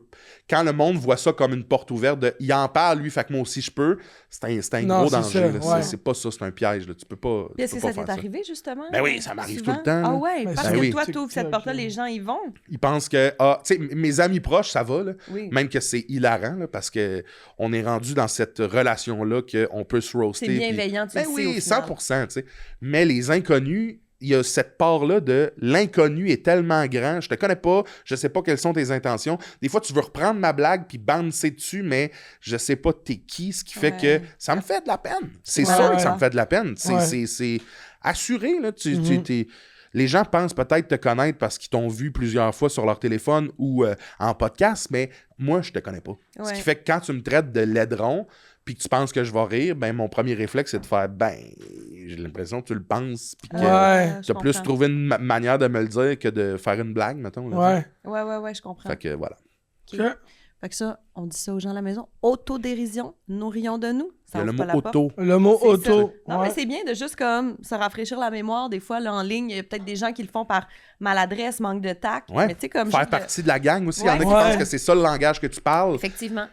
Quand le monde voit ça comme une porte ouverte, il en parle, lui, fait que moi aussi je peux, c'est un gros danger. C'est pas ça, c'est un piège. Là. Tu peux pas. Est-ce que ça t'est arrivé, justement? Ben oui, ça m'arrive souvent? tout le temps. Ah ouais, parce que toi, tu ouvres cette TikTok, porte-là, les gens y vont. Ils pensent que, tu sais, mes amis proches, ça va, là. Même que c'est hilarant, là, parce qu'on est rendu dans cette relation-là qu'on peut se roaster. C'est bienveillant, tu sais. Oui, 100%, tu sais. Mais les inconnus, il y a cette part-là de l'inconnu est tellement grand, je te connais pas, je sais pas quelles sont tes intentions. Des fois, tu veux reprendre ma blague puis bouncer dessus, mais je sais pas t'es qui, ce qui fait que ça me fait de la peine. C'est sûr que ça me fait de la peine. C'est assuré, là. Les gens pensent peut-être te connaître parce qu'ils t'ont vu plusieurs fois sur leur téléphone ou en podcast, mais moi, je te connais pas. Ce qui fait que quand tu me traites de laidron, puis que tu penses que je vais rire, ben mon premier réflexe, c'est de faire, j'ai l'impression que tu le penses, puis que tu as plus trouvé une manière de me le dire que de faire une blague, mettons. Là, ouais, je comprends. Fait que voilà. Okay. Fait que ça, on dit ça aux gens à la maison. Autodérision, nous rions de nous. Ça le mot auto. Le mot auto. Non, mais c'est bien de juste comme se rafraîchir la mémoire. Des fois, là, en ligne, il y a peut-être des gens qui le font par maladresse, manque de tact. Mais tu sais, comme faire partie de la gang aussi. Il y en a qui pensent que c'est ça le langage que tu parles. Effectivement.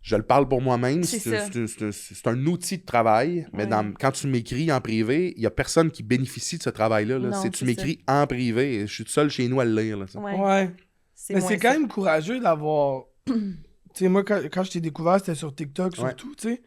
Je le parle pour moi-même. C'est un outil de travail. Mais quand tu m'écris en privé, il n'y a personne qui bénéficie de ce travail-là. Là. Tu m'écris en privé. Je suis tout seul chez nous à le lire. Là, mais c'est quand même courageux d'avoir... tu sais, moi, quand je t'ai découvert, c'était sur TikTok surtout, tu sais.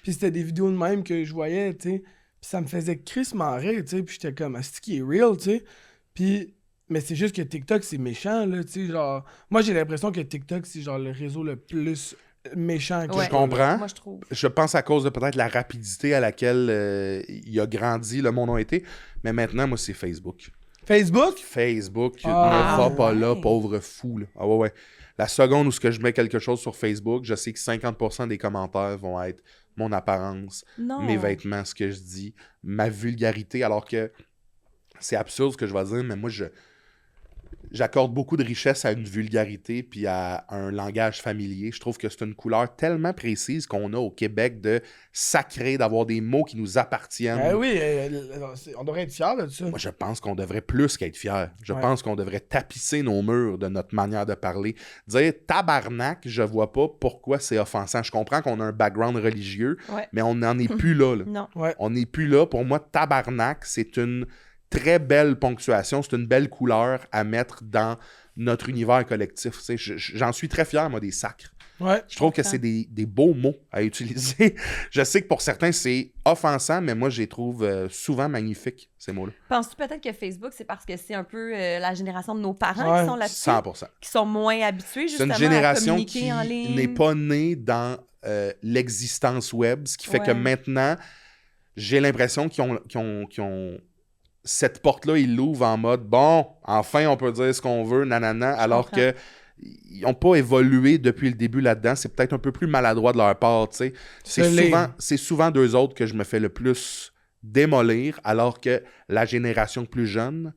Puis c'était des vidéos de même que je voyais, tu sais. Puis ça me faisait crissement rire, tu sais. Puis j'étais comme, c'est qui est real, tu sais. Puis... Mais c'est juste que TikTok, c'est méchant, là, tu sais, genre... Moi, j'ai l'impression que TikTok, c'est genre le réseau le plus... méchant que je comprends. Moi, je trouve. Je pense à cause de peut-être la rapidité à laquelle il a grandi, le monde a été. Mais maintenant, moi, c'est Facebook. Facebook? Facebook, ne va pas là, pauvre fou. Là. Ah ouais. La seconde où je mets quelque chose sur Facebook, je sais que 50% des commentaires vont être mon apparence, mes vêtements, ce que je dis, ma vulgarité, alors que c'est absurde ce que je vais dire, mais moi, j'accorde beaucoup de richesse à une vulgarité puis à un langage familier. Je trouve que c'est une couleur tellement précise qu'on a au Québec de sacré, d'avoir des mots qui nous appartiennent. Oui, on devrait être fiers de ça. Moi, je pense qu'on devrait plus qu'être fiers. Je pense qu'on devrait tapisser nos murs de notre manière de parler. Dire tabarnak, je vois pas pourquoi c'est offensant. Je comprends qu'on a un background religieux, mais on n'en est plus là. Non. On n'est plus là. Pour moi, tabarnak, c'est une très belle ponctuation, c'est une belle couleur à mettre dans notre univers collectif. J'en suis très fier, moi, des sacres. Je trouve que c'est des beaux mots à utiliser. Je sais que pour certains, c'est offensant, mais moi, je les trouve souvent magnifiques, ces mots-là. Penses-tu peut-être que Facebook, c'est parce que c'est un peu la génération de nos parents qui sont là-dessus? 100%. Qui sont moins habitués, justement, c'est une génération à communiquer en ligne. qui n'est pas née dans l'existence web, ce qui fait que maintenant, j'ai l'impression qu'ils ont cette porte-là, ils l'ouvrent en mode « Bon, enfin, on peut dire ce qu'on veut, nanana », alors que ils n'ont pas évolué depuis le début là-dedans. C'est peut-être un peu plus maladroit de leur part, tu sais. C'est souvent d'eux autres que je me fais le plus démolir, alors que la génération plus jeune,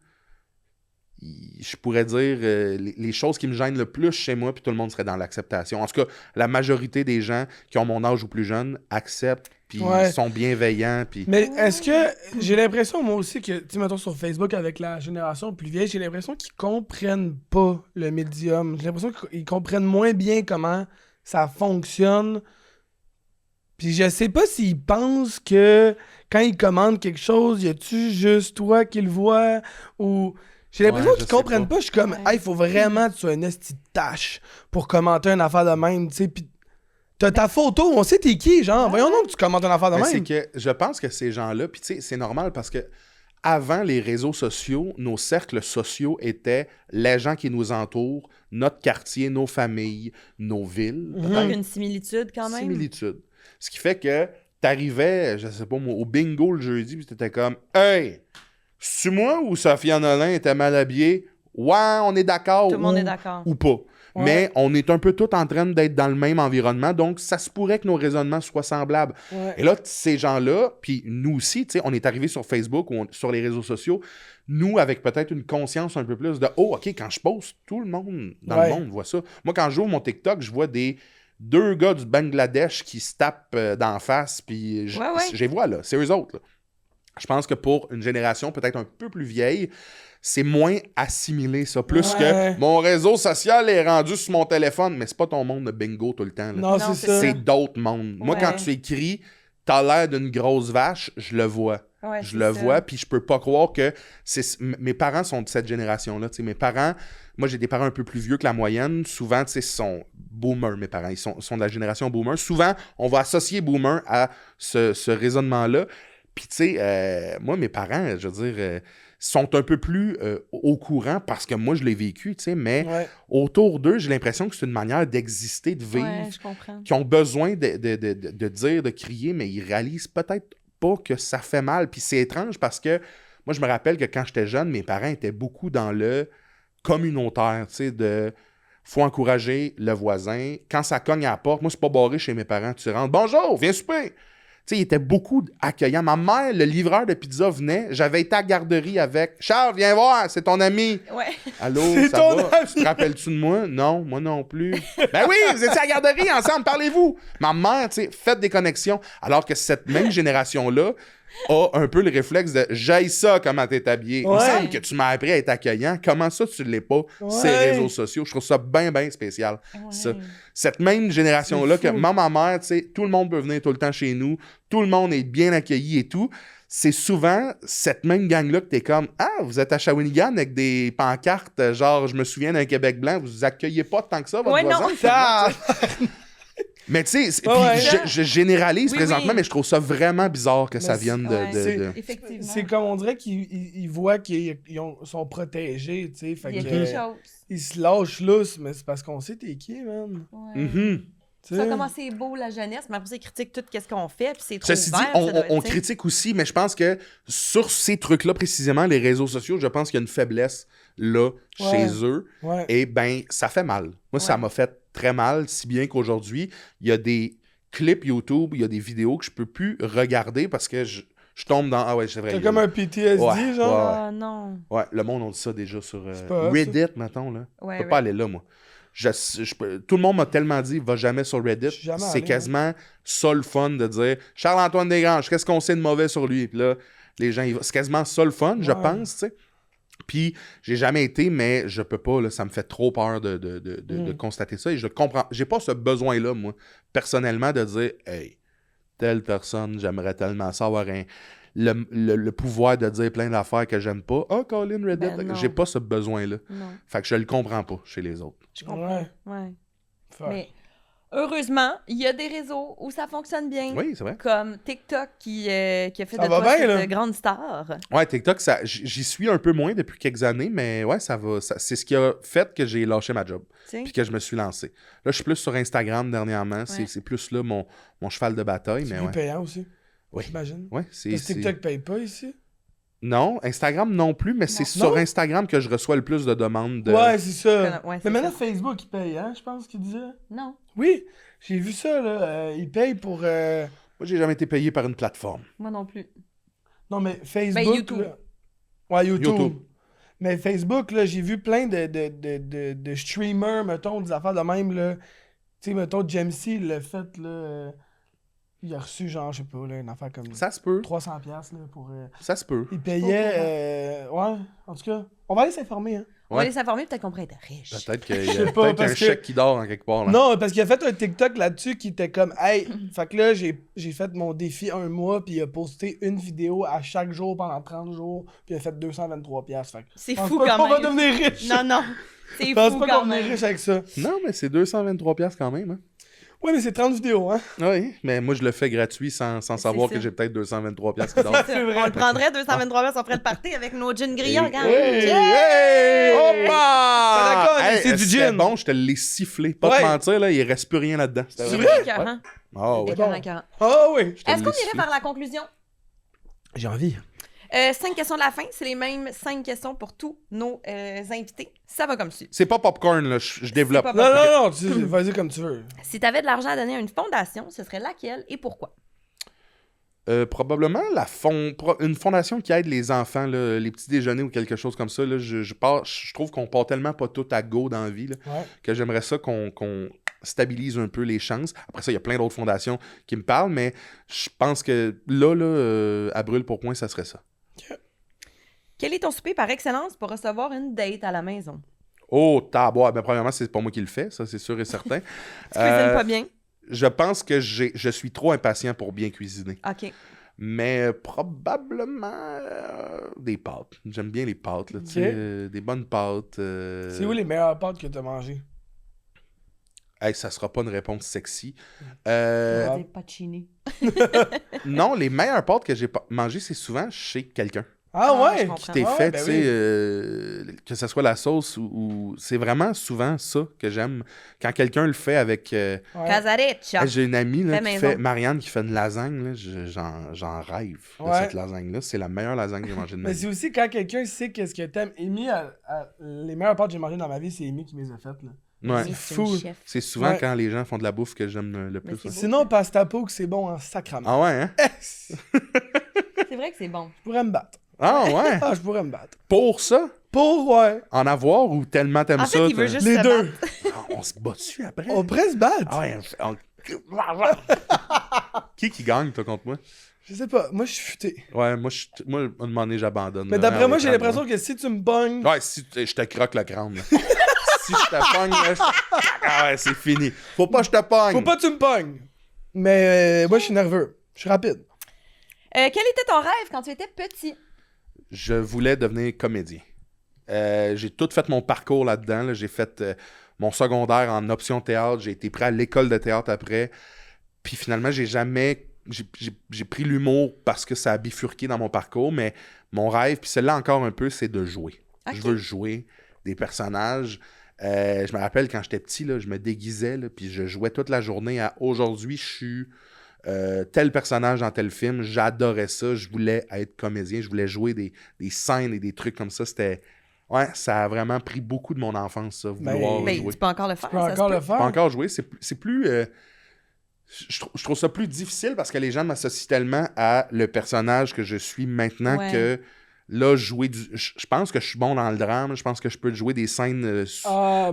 je pourrais dire, les choses qui me gênent le plus chez moi, puis tout le monde serait dans l'acceptation. En tout cas, la majorité des gens qui ont mon âge ou plus jeune acceptent, puis sont bienveillants. Puis... Mais est-ce que, j'ai l'impression, moi aussi, que, tu sais, mettons sur Facebook, avec la génération plus vieille, j'ai l'impression qu'ils comprennent pas le médium. J'ai l'impression qu'ils comprennent moins bien comment ça fonctionne. Puis je sais pas s'ils pensent que quand ils commandent quelque chose, y a-tu juste toi qui le vois, ou... J'ai l'impression qu'ils comprennent pas. Je suis comme, il faut vraiment que tu sois une esti de tâche pour commenter une affaire de même, tu sais. Puis t'as ta photo, on sait t'es qui, genre. Voyons donc que tu commentes une affaire de même. C'est que je pense que ces gens-là, puis tu sais, c'est normal parce que avant les réseaux sociaux, nos cercles sociaux étaient les gens qui nous entourent, notre quartier, nos familles, nos villes. Donc une similitude quand même. Similitude. Ce qui fait que t'arrivais, je sais pas moi, au bingo le jeudi, puis t'étais comme, hey! C'est moi ou Sophia Nolin était mal habillée? Ouais, on est d'accord. Tout le monde est d'accord. Ou pas. Ouais. Mais on est un peu tous en train d'être dans le même environnement, donc ça se pourrait que nos raisonnements soient semblables. Ouais. Et là, ces gens-là, puis nous aussi, tu sais, on est arrivés sur Facebook ou sur les réseaux sociaux, nous, avec peut-être une conscience un peu plus de « Oh, OK, quand je poste, tout le monde dans le monde voit ça. » Moi, quand j'ouvre mon TikTok, je vois deux gars du Bangladesh qui se tapent d'en face, puis je les vois, là. C'est eux autres, là. Je pense que pour une génération peut-être un peu plus vieille, c'est moins assimilé, ça. Plus que mon réseau social est rendu sur mon téléphone, mais c'est pas ton monde de bingo tout le temps. Là. Non, c'est ça. C'est d'autres mondes. Moi, quand tu écris « T'as l'air d'une grosse vache », je le vois. Ouais, je le vois, puis je peux pas croire que... Mes parents sont de cette génération-là. T'sais, mes parents... Moi, j'ai des parents un peu plus vieux que la moyenne. Souvent, tu sais, sont boomers, mes parents. Ils sont de la génération boomer. Souvent, on va associer boomer à ce raisonnement-là. Puis, tu sais, moi, mes parents, je veux dire, sont un peu plus au courant parce que moi, je l'ai vécu, tu sais, mais autour d'eux, j'ai l'impression que c'est une manière d'exister, de vivre, je comprends. Qui ont besoin de dire, de crier, mais ils réalisent peut-être pas que ça fait mal. Puis c'est étrange parce que moi, je me rappelle que quand j'étais jeune, mes parents étaient beaucoup dans le communautaire, tu sais, de... Faut encourager le voisin. Quand ça cogne à la porte, moi, c'est pas barré chez mes parents. Tu rentres, « Bonjour, viens souper! » Tu sais, il était beaucoup accueillant. Ma mère, le livreur de pizza venait. J'avais été à la garderie avec « Charles, viens voir, c'est ton ami. » Allô, ça va? Tu te rappelles-tu de moi? Non, moi non plus. Ben oui, vous étiez à la garderie ensemble, parlez-vous. Ma mère, tu sais, faites des connexions. Alors que cette même génération-là a un peu le réflexe de « J'aille ça, comment t'es habillé. » Il me semble que tu m'as appris à être accueillant. Comment ça, tu l'es pas? Ces réseaux sociaux. Je trouve ça bien, bien spécial. Ça. Cette même génération-là, que ma mère, tu sais, tout le monde peut venir tout le temps chez nous. Tout le monde est bien accueilli et tout. C'est souvent cette même gang-là que t'es comme « Ah, vous êtes à Shawinigan avec des pancartes, genre, je me souviens d'un Québec blanc, vous accueillez pas tant que ça, votre voisin? » Mais tu sais, je généralise présentement, mais je trouve ça vraiment bizarre que ça vienne de... Effectivement. C'est comme on dirait qu'ils voient qu'ils sont protégés, tu sais. Il y a quelque chose. Ils se lâchent lousse, mais c'est parce qu'on sait t'es qui, man. Ça comment c'est beau la jeunesse, mais après ça, ils critiquent tout ce qu'on fait, puis c'est trop Ceci dit, on critique aussi, mais je pense que sur ces trucs-là, précisément, les réseaux sociaux, je pense qu'il y a une faiblesse là, chez eux. Et ben, ça fait mal. Moi, ça m'a fait très mal, si bien qu'aujourd'hui, il y a des clips YouTube, il y a des vidéos que je peux plus regarder parce que je tombe dans... Ah ouais, c'est vrai. T'as comme un PTSD, genre? Ah non. Ouais, le monde, on dit ça déjà sur Reddit, mettons, là. Je peux pas aller là, moi. Tout le monde m'a tellement dit va jamais sur Reddit. C'est quasiment ça le fun de dire Charles-Antoine Desgranges, qu'est-ce qu'on sait de mauvais sur lui? Puis là, les gens, c'est quasiment ça le fun, je pense, tu sais. Puis j'ai jamais été, mais je peux pas, là, ça me fait trop peur de constater ça. Et je comprends. J'ai pas ce besoin-là, moi, personnellement, de dire hey, telle personne, j'aimerais tellement ça avoir le pouvoir de dire plein d'affaires que j'aime pas. Ah, Colin Reddit, j'ai pas ce besoin-là. Fait que je le comprends pas chez les autres. Je comprends. Mais heureusement, il y a des réseaux où ça fonctionne bien. Oui, c'est vrai. Comme TikTok qui a fait de toi cette grande star. Ouais, TikTok, j'y suis un peu moins depuis quelques années, mais ouais, ça va. C'est ce qui a fait que j'ai lâché ma job. Puis que je me suis lancé. Là, je suis plus sur Instagram dernièrement. C'est plus là mon cheval de bataille. C'est plus payant aussi. Oui. J'imagine. Oui, Parce que TikTok paye pas ici? Non, Instagram non plus, mais c'est sur Instagram que je reçois le plus de demandes. Ouais, c'est ça. Ouais, mais maintenant, Facebook, il paye, hein, je pense qu'il disait. Non. Oui, j'ai vu ça, là. Il paye pour... Moi, j'ai jamais été payé par une plateforme. Moi non plus. Non, mais Facebook... Ben, YouTube. Là... Ouais, YouTube. Mais Facebook, là, j'ai vu plein de streamers, mettons, des affaires de même, là. Tu sais, mettons, Jamesy, il l'a fait, là... il a reçu, genre, je sais pas, là, une affaire comme... Ça se peut. 300$, là, pour... Ça se peut. Il payait... ouais, en tout cas. On va aller s'informer, hein. On va aller s'informer, peut-être qu'on pourrait être riche. Peut-être qu'il y a un chèque qui dort en quelque part. Là. Non, parce qu'il a fait un TikTok là-dessus qui était comme, hey, fait que là, j'ai fait mon défi 1 mois, puis il a posté une vidéo à chaque jour pendant 30 jours, puis il a fait 223$. Fait que c'est pense fou pas quand qu'on même. va devenir riche. Non. C'est Je pense fou pas quand qu'on va devenir même. riche avec ça. Non, mais c'est 223$ quand même. Hein. Ouais, mais c'est 30 vidéos, hein. Oui, mais moi, je le fais gratuit sans savoir ça. que j'ai peut-être 223$ qui dort. C'est vrai. On le prendrait 223$, on ferait le party avec nos gin grillons, regarde. Hey! Yeah! Hoppa! D'accord, c'est du gin. Bon, je te l'ai sifflé. Pas Ouais. te mentir, là, il reste plus rien là-dedans. C'était C'est vraiment- vrai, écœurant. Ah ouais. Écœurant, écœurant. Ah oui. Je te Est-ce qu'on l'ai irait sifflé. vers la conclusion? J'ai envie. 5 questions de la fin, c'est les mêmes 5 questions pour tous nos invités. Ça va comme suit. C'est pas popcorn, là. Je développe. C'est pas Non, vas-y comme tu veux. Si tu avais de l'argent à donner à une fondation, ce serait laquelle et pourquoi? Probablement une fondation qui aide les enfants, là, les petits déjeuners ou quelque chose comme ça. Là, je trouve qu'on part tellement pas tout à go dans la vie là, Ouais. que j'aimerais ça qu'on stabilise un peu les chances. Après ça, il y a plein d'autres fondations qui me parlent, mais je pense que là, à brûle pour point, ça serait ça. Quel est ton souper par excellence pour recevoir une date à la maison? Oh, tabois. Ben, premièrement, c'est pas moi qui le fais, ça, c'est sûr et certain. Tu cuisines pas bien? Je pense que je suis trop impatient pour bien cuisiner. OK. Mais probablement des pâtes. J'aime bien les pâtes, là, tu sais, des bonnes pâtes. C'est où les meilleures pâtes que t'as mangées? Hey, ça sera pas une réponse sexy. Des pacini. Non, les meilleures pâtes que j'ai mangées, c'est souvent chez quelqu'un Ah Ah, je ouais? comprends. qui t'est Ah fait, ouais, ben tu sais, que ce soit la sauce ou... C'est vraiment souvent ça que j'aime. Quand quelqu'un le fait avec... Ouais. Casaricha. Hey, j'ai une amie là, Fait qui maison. fait... Marianne qui fait une lasagne, là, j'en rêve de Ouais. cette lasagne-là. C'est la meilleure lasagne que j'ai mangée de ma Mais vie. c'est aussi quand quelqu'un sait qu'est-ce que t'aimes. Amy, les meilleures pâtes que j'ai mangées dans ma vie, c'est Amy qui me les a faites. Là. Ouais. C'est fou. C'est souvent Ouais. quand les gens font de la bouffe que j'aime le plus. c'est beau. Sinon, pasta que c'est bon en sacrament. Ah ouais, hein? C'est vrai que c'est bon. Je pourrais me battre. Ah ouais? Ah, je pourrais me battre. Pour ça? Pour, ouais. En avoir ou tellement t'aimes En ça? fait, il veut t'as- juste Les se deux. battre. Ah, on se bat dessus après? On pourrait se battre. Ah ouais, Qui gagne, toi, contre moi? Je sais pas. Moi, je suis futé. Ouais, moi, à un moment donné, j'abandonne. Mais là. d'après moi, j'ai Ouais, l'impression que si tu me pognes. Ouais, si je te croque le crâne. Là. Si je te pogne, là, ah ouais, c'est fini. Faut pas que je te pogne. Faut pas que tu me pognes. Mais moi, je suis nerveux. Je suis rapide. Quel était ton rêve quand tu étais petit? Je voulais devenir comédien. J'ai tout fait mon parcours là-dedans. Là. J'ai fait mon secondaire en option théâtre. J'ai été pris à l'école de théâtre après. Puis finalement, j'ai pris l'humour parce que ça a bifurqué dans mon parcours. Mais mon rêve, puis celle-là encore un peu, c'est de jouer. Ok. Je veux jouer des personnages. Je me rappelle quand j'étais petit, là, je me déguisais, là, puis je jouais toute la journée à aujourd'hui, je suis tel personnage dans tel film. J'adorais ça. Je voulais être comédien. Je voulais jouer des scènes et des trucs comme ça. C'était... Ouais, ça a vraiment pris beaucoup de mon enfance, ça, vouloir Ben, jouer. tu peux encore le faire. Tu peux ça se encore peut. le faire. Pas encore jouer. C'est plus... je trouve ça plus difficile parce que les gens m'associent tellement à le personnage que je suis maintenant Ouais. que là, jouer du... Je pense que je suis bon dans le drame. Je pense que je peux jouer des scènes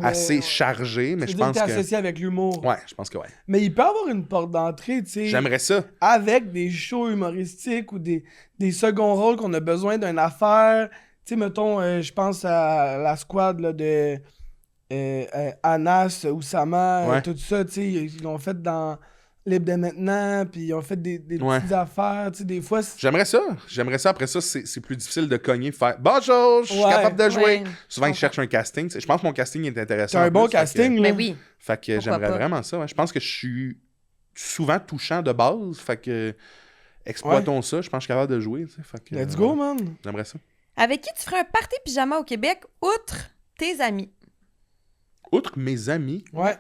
assez chargées, mais je pense que... que... associé avec l'humour. Ouais, je pense que ouais. Mais il peut avoir une porte d'entrée, tu sais. J'aimerais ça. Avec des shows humoristiques ou des seconds rôles qu'on a besoin d'une affaire. Tu sais, mettons, je pense à la squad là, de Anas, Oussama, Ouais. tout ça, tu sais, ils l'ont fait dans Libre de maintenant, puis ils ont fait des Ouais. petites affaires, tu sais, des fois... J'aimerais ça. Après ça, c'est plus difficile de cogner, faire « Bonjour, je suis Ouais. capable de jouer. Ouais. Souvent, ils cherchent un casting. Je pense que mon casting est intéressant. C'est un en bon plus, casting, là. Mais oui. Fait que Pourquoi j'aimerais pas? vraiment ça. Ouais. Je pense que je suis souvent touchant de base. Fait que exploitons ça. Je pense que je suis capable de jouer. Tu sais. Fait que, Let's go, man! J'aimerais ça. Avec qui tu ferais un party pyjama au Québec, outre tes amis? Outre mes amis, Ouais.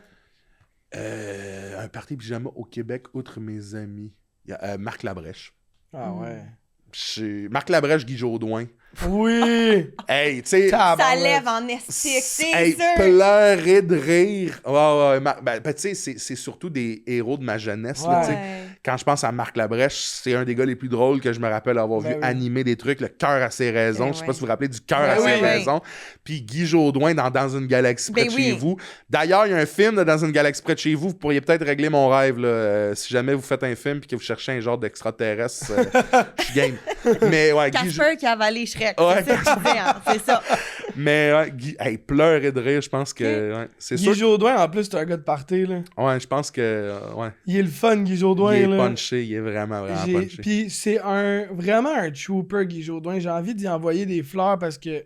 un party pyjama au Québec, outre mes amis, il y a Marc Labrèche. Ah ouais. Marc Labrèche, Guy Jodoin. Oui! Hey, tu sais... Ça lève en estique, c'est Hey, sûr! pleurer de rire. Ouais. Ben, tu sais, c'est surtout des héros de ma jeunesse. Là, tu sais. Quand je pense à Marc Labrèche, c'est un des gars les plus drôles que je me rappelle avoir vu animer des trucs. Le cœur à ses raisons. Je sais pas si vous vous rappelez du cœur à ses raisons. Puis Guy Jodoin dans une galaxie près de chez vous. D'ailleurs, il y a un film de Dans une galaxie près de chez vous. Vous pourriez peut-être régler mon rêve. Là, si jamais vous faites un film et que vous cherchez un genre d'extraterrestre, je suis game. Mais ouais, Casper qui a avalé Shrek. Ouais. C'est ça. Mais Guy, pleurer de rire, je pense que... c'est Guy sûr. Jodoin, en plus, c'est un gars de party, là. Ouais, je pense que... Il est le fun, Guy Jodoin, il est là. punché, il est vraiment punché. Puis c'est vraiment un trooper, Guy Jodoin. J'ai envie d'y envoyer des fleurs parce que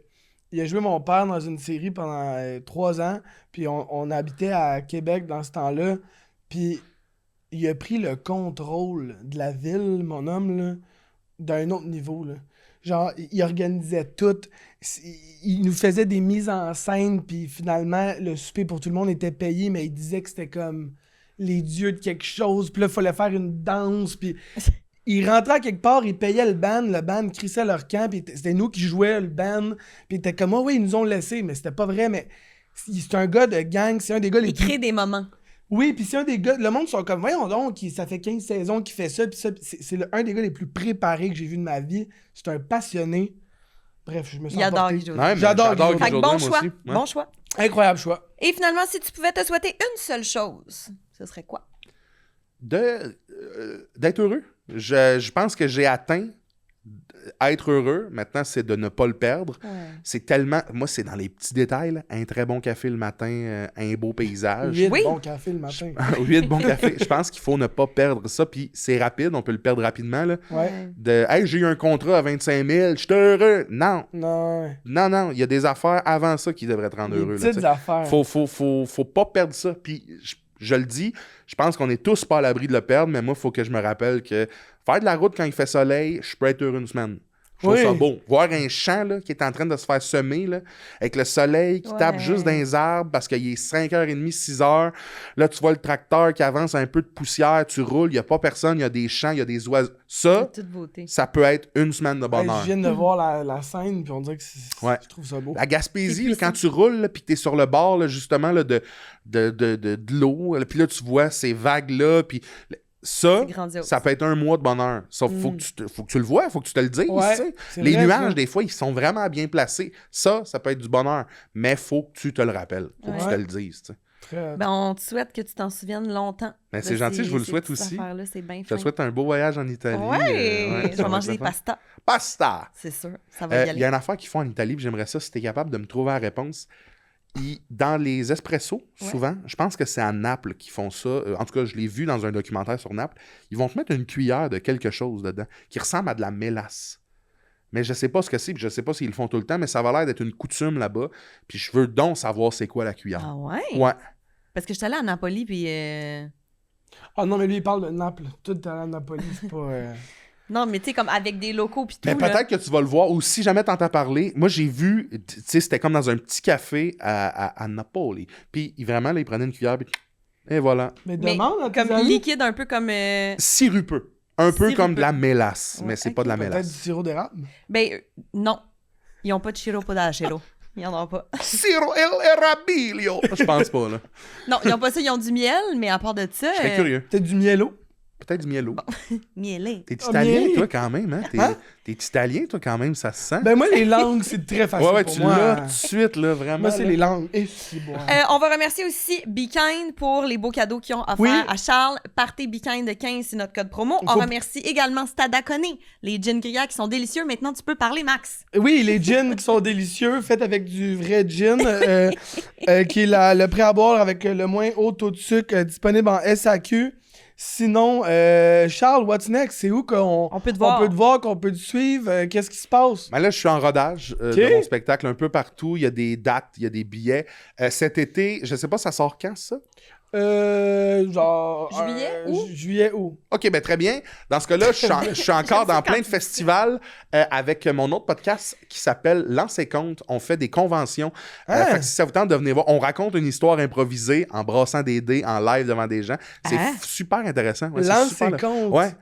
il a joué mon père dans une série pendant 3 ans. Puis on habitait à Québec dans ce temps-là. Puis il a pris le contrôle de la ville, mon homme, là, d'un autre niveau, là. Genre, il organisait tout. Il nous faisait des mises en scène, puis finalement, le souper pour tout le monde était payé, mais il disait que c'était comme les dieux de quelque chose, puis là, il fallait faire une danse, puis il rentrait à quelque part, il payait le band crissait leur camp, puis c'était nous qui jouions le band, puis il était comme, oui, ils nous ont laissé, mais c'était pas vrai, mais c'est un gars de gang, c'est un des gars les plus... Il crée des moments. Oui, puis c'est un des gars... Le monde sont comme, voyons donc, ça fait 15 saisons qu'il fait ça, puis ça, c'est un des gars les plus préparés que j'ai vu de ma vie. C'est un passionné. Bref, je me sens emporté. J'adore Guy Jodoin. Bon choix, bon choix. Incroyable choix. Et finalement, si tu pouvais te souhaiter une seule chose, ce serait quoi? D'être heureux. Je pense que j'ai atteint être heureux. Maintenant, c'est de ne pas le perdre. C'est tellement... Moi, c'est dans les petits détails. Là. Un très bon café le matin, un beau paysage. 8 bons cafés le matin. 8 bons cafés. Je pense qu'il faut ne pas perdre ça. Puis c'est rapide. On peut le perdre rapidement. Là. Hey, j'ai eu un contrat à 25 000. Je suis heureux. Non. Il y a des affaires avant ça qui devraient te rendre heureux. Des petites affaires. Faut pas perdre ça. Puis je le dis, je pense qu'on est tous pas à l'abri de le perdre, mais moi, il faut que je me rappelle que faire de la route quand il fait soleil, je peux être heureux une semaine. Je trouve ça beau. Voir un champ là, qui est en train de se faire semer, là, avec le soleil qui tape juste dans les arbres parce qu'il est 5h30, 6h. Là, tu vois le tracteur qui avance, un peu de poussière, tu roules, il n'y a pas personne, il y a des champs, il y a des oiseaux. Ça peut être une semaine de bonheur. Je viens de voir la scène, puis on dirait que je trouve ça beau. La Gaspésie, là, quand tu roules, puis que tu es sur le bord, là, justement, là, de l'eau, puis là, tu vois ces vagues-là, puis... Ça peut être un mois de bonheur. Sauf faut que tu le vois, faut que tu te le dises. Les nuages, des fois, ils sont vraiment bien placés. Ça peut être du bonheur. Mais faut que tu te le rappelles. Faut que tu te le dises. On te souhaite que tu t'en souviennes longtemps. Ben, c'est gentil, je vous le souhaite aussi. Je te souhaite un beau voyage en Italie. Je vais manger des pastas. Pasta! C'est sûr, ça va y aller. Il y a une affaire qu'ils font en Italie, puis j'aimerais ça si tu es capable de me trouver la réponse. Dans les espressos, souvent, je pense que c'est à Naples qu'ils font ça. En tout cas, je l'ai vu dans un documentaire sur Naples. Ils vont te mettre une cuillère de quelque chose dedans qui ressemble à de la mélasse. Mais je sais pas ce que c'est, puis je sais pas s'ils le font tout le temps, mais ça va l'air d'être une coutume là-bas. Puis je veux donc savoir c'est quoi la cuillère. Ah ouais? Ouais. Parce que j'étais allée à Napoli, puis... Ah non, mais lui, il parle de Naples. Tout est allé à Napoli, c'est pas... Non, mais tu sais, comme avec des locaux pis tout. Mais peut-être que tu vas le voir, ou si jamais t'entends parler. Moi, j'ai vu, tu sais, c'était comme dans un petit café à Napoli. Puis vraiment, là, ils prenaient une cuillère, puis et voilà. Mais demande comme liquide, un peu comme... Sirupeux. Un peu comme de la mélasse, mais c'est pas de la mélasse. Peut-être du sirop d'érable? Ben, non. Ils ont pas de sirop d'acero. Ils en ont pas. Siro el erabilio! Je pense pas, là. Non, ils ont pas ça, ils ont du miel, mais à part de ça... Je serais curieux. Peut-être du mielo? Peut-être du mielo. Bon. Mielé. T'es italien, toi, quand même, hein? T'es italien, toi, quand même, ça se sent. Ben moi, les langues, c'est très facile pour tu moi. l'as tout de suite, là, vraiment. Moi, c'est les langues. Et on va remercier aussi Be Kind pour les beaux cadeaux qu'ils ont offerts à Charles. Partez Be Kind de 15, c'est notre code promo. On remercie également Stadacone, les gins grillats qui sont délicieux. Maintenant, tu peux parler, Max. Oui, les gins qui sont délicieux, faits avec du vrai gin, qui est le prêt à boire avec le moins haut taux de sucre, disponible en SAQ. Sinon, Charles, what's next? C'est où qu'on peut te voir, qu'on peut te suivre? Qu'est-ce qui se passe? Ben là, je suis en rodage de mon spectacle un peu partout. Il y a des dates, il y a des billets. Cet été, je sais pas, ça sort quand, ça? Genre... Juillet, août. OK, ben très bien. Dans ce cas-là, je suis encore dans plein de festivals avec mon autre podcast qui s'appelle Lancez compte. On fait des conventions. Fait que si ça vous tente de venir voir, on raconte une histoire improvisée en brassant des dés en live devant des gens. C'est super intéressant. Ouais, Lancez compte. Ouais.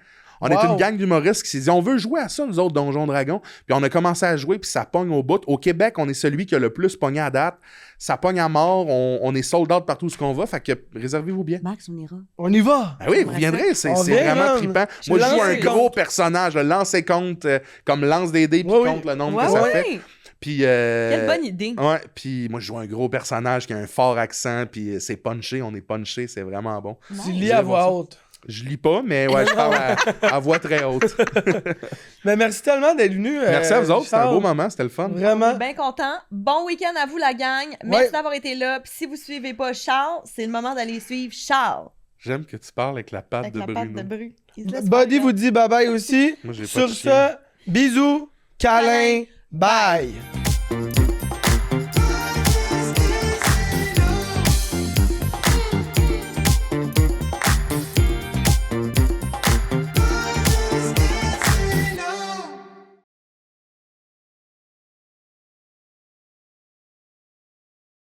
On est une gang d'humoristes qui s'est dit, on veut jouer à ça, nous autres, Donjons Dragons. Puis on a commencé à jouer, puis ça pogne au bout. Au Québec, on est celui qui a le plus pogné à date. Ça pogne à mort. On est sold out partout où qu'on va. Fait que réservez-vous bien. Max, on ira. On y va. Ben oui, vous viendrez. C'est vraiment trippant. Moi, je joue un gros personnage. Le lance et compte, comme lance des dés, puis compte le nombre que ça fait. Puis, quelle bonne idée. Ouais, puis moi, je joue un gros personnage qui a un fort accent, puis c'est punché, on est punché, c'est vraiment bon. Tu lis à voix haute. Je lis pas, mais ouais, je parle à voix très haute. Mais merci tellement d'être venu. Merci à vous autres, c'était un beau moment, c'était le fun. Vraiment. Bien content. Bon week-end à vous, la gang. Merci d'avoir été là. Puis si vous suivez pas Charles, c'est le moment d'aller suivre Charles. J'aime que tu parles avec la patte de Bruno. Buddy vous dit bye-bye aussi. Moi, j'ai pas Sur ce, bisous, câlin, bye.